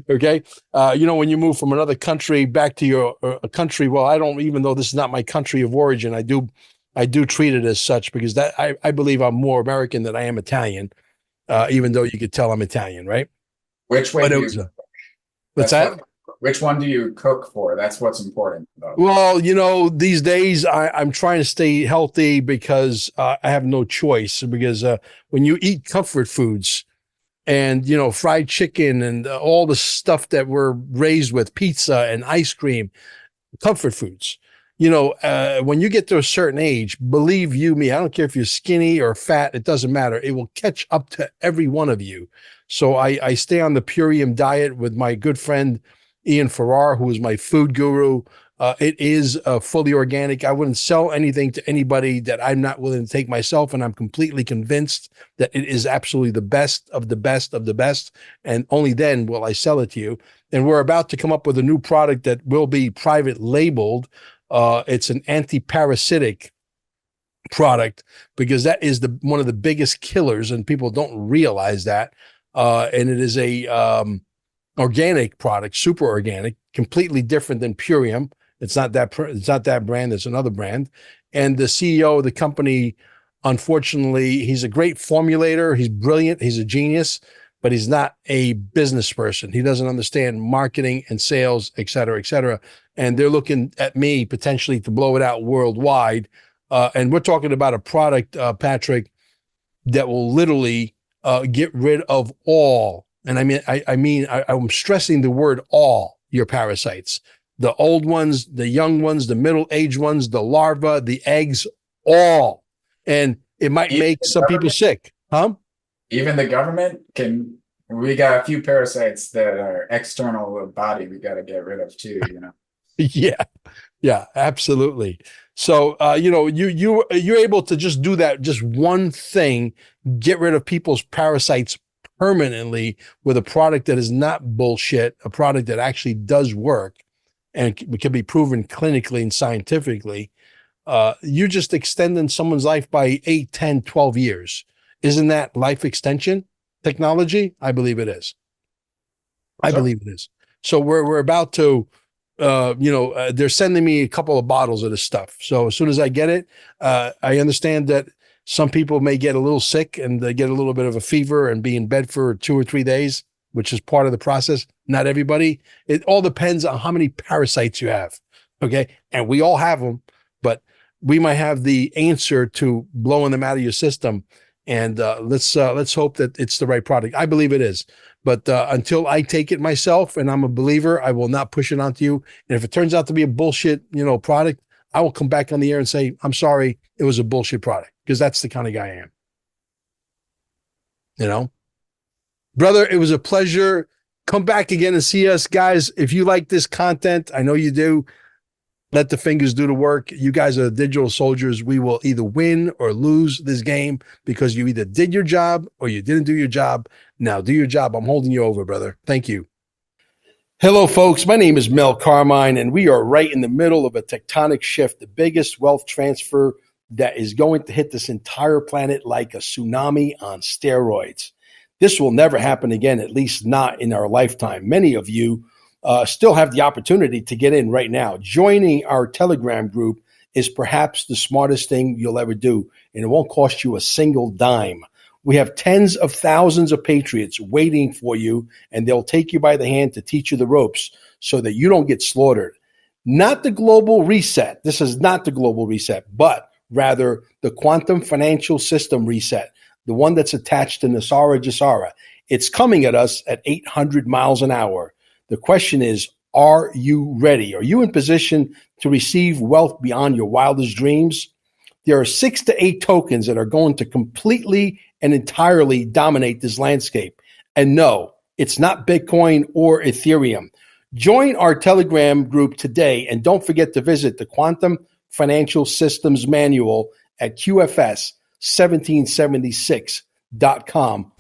Okay. When you move from another country back to your country, well, I don't, even though this is not my country of origin, I do treat it as such because that I believe I'm more American than I am Italian, even though you could tell I'm Italian, right? Which way do you, what's that? Which one do you cook for? That's what's important, though. Well, these days I'm trying to stay healthy because I have no choice. Because when you eat comfort foods and, fried chicken and all the stuff that we're raised with, pizza and ice cream, comfort foods, when you get to a certain age, believe you me, I don't care if you're skinny or fat, it doesn't matter. It will catch up to every one of you. So I stay on the Purium diet with my good friend, Ian Farrar, who is my food guru. It is fully organic. I wouldn't sell anything to anybody that I'm not willing to take myself. And I'm completely convinced that it is absolutely the best of the best of the best. And only then will I sell it to you. And we're about to come up with a new product that will be private labeled. It's an anti-parasitic product because that is one of the biggest killers and people don't realize that. And it is a organic product, super organic, completely different than Purium. It's not that brand. It's another brand. And the CEO of the company, unfortunately, he's a great formulator. He's brilliant. He's a genius, but he's not a business person. He doesn't understand marketing and sales, et cetera, et cetera. And they're looking at me potentially to blow it out worldwide. And we're talking about a product, Patrick, that will literally get rid of all. And I'm stressing the word all your parasites, the old ones, the young ones, the middle-aged ones, the larvae, the eggs, all. And it might make some people sick. Huh? Even the government can, we got a few parasites that are external to the body we got to get rid of too, you know? Yeah, absolutely. So, you're able to just do that, just one thing, get rid of people's parasites permanently with a product that is not bullshit, a product that actually does work and can be proven clinically and scientifically. You're just extending someone's life by 8, 10, 12 years. Isn't that life extension technology? I believe it is. I believe it is. So we're about to, they're sending me a couple of bottles of this stuff. So as soon as I get it, I understand that some people may get a little sick and they get a little bit of a fever and be in bed for 2 or 3 days, which is part of the process. Not everybody. It all depends on how many parasites you have. Okay. And we all have them, but we might have the answer to blowing them out of your system. And let's hope that it's the right product. I believe it is. But until I take it myself, and I'm a believer, I will not push it onto you. And if it turns out to be a bullshit, product, I will come back on the air and say, I'm sorry, it was a bullshit product, because that's the kind of guy I am. Brother, it was a pleasure. Come back again and see us, guys. If you like this content, I know you do. Let the fingers do the work. You guys are digital soldiers. We will either win or lose this game because you either did your job or you didn't do your job. Now do your job. I'm holding you over, brother. Thank you. Hello, folks. My name is Mel Carmine, and we are right in the middle of a tectonic shift, the biggest wealth transfer that is going to hit this entire planet like a tsunami on steroids. This will never happen again, at least not in our lifetime. Many of you still have the opportunity to get in right now. Joining our Telegram group is perhaps the smartest thing you'll ever do, and it won't cost you a single dime. We have tens of thousands of patriots waiting for you, and they'll take you by the hand to teach you the ropes so that you don't get slaughtered. Not the global reset. This is not the global reset, but rather the quantum financial system reset, the one that's attached to NESARA. It's coming at us at 800 miles an hour. The question is, are you ready? Are you in position to receive wealth beyond your wildest dreams? There are 6 to 8 tokens that are going to completely and entirely dominate this landscape. And no, it's not Bitcoin or Ethereum. Join our Telegram group today, and don't forget to visit the Quantum Financial Systems Manual at QFS1776.com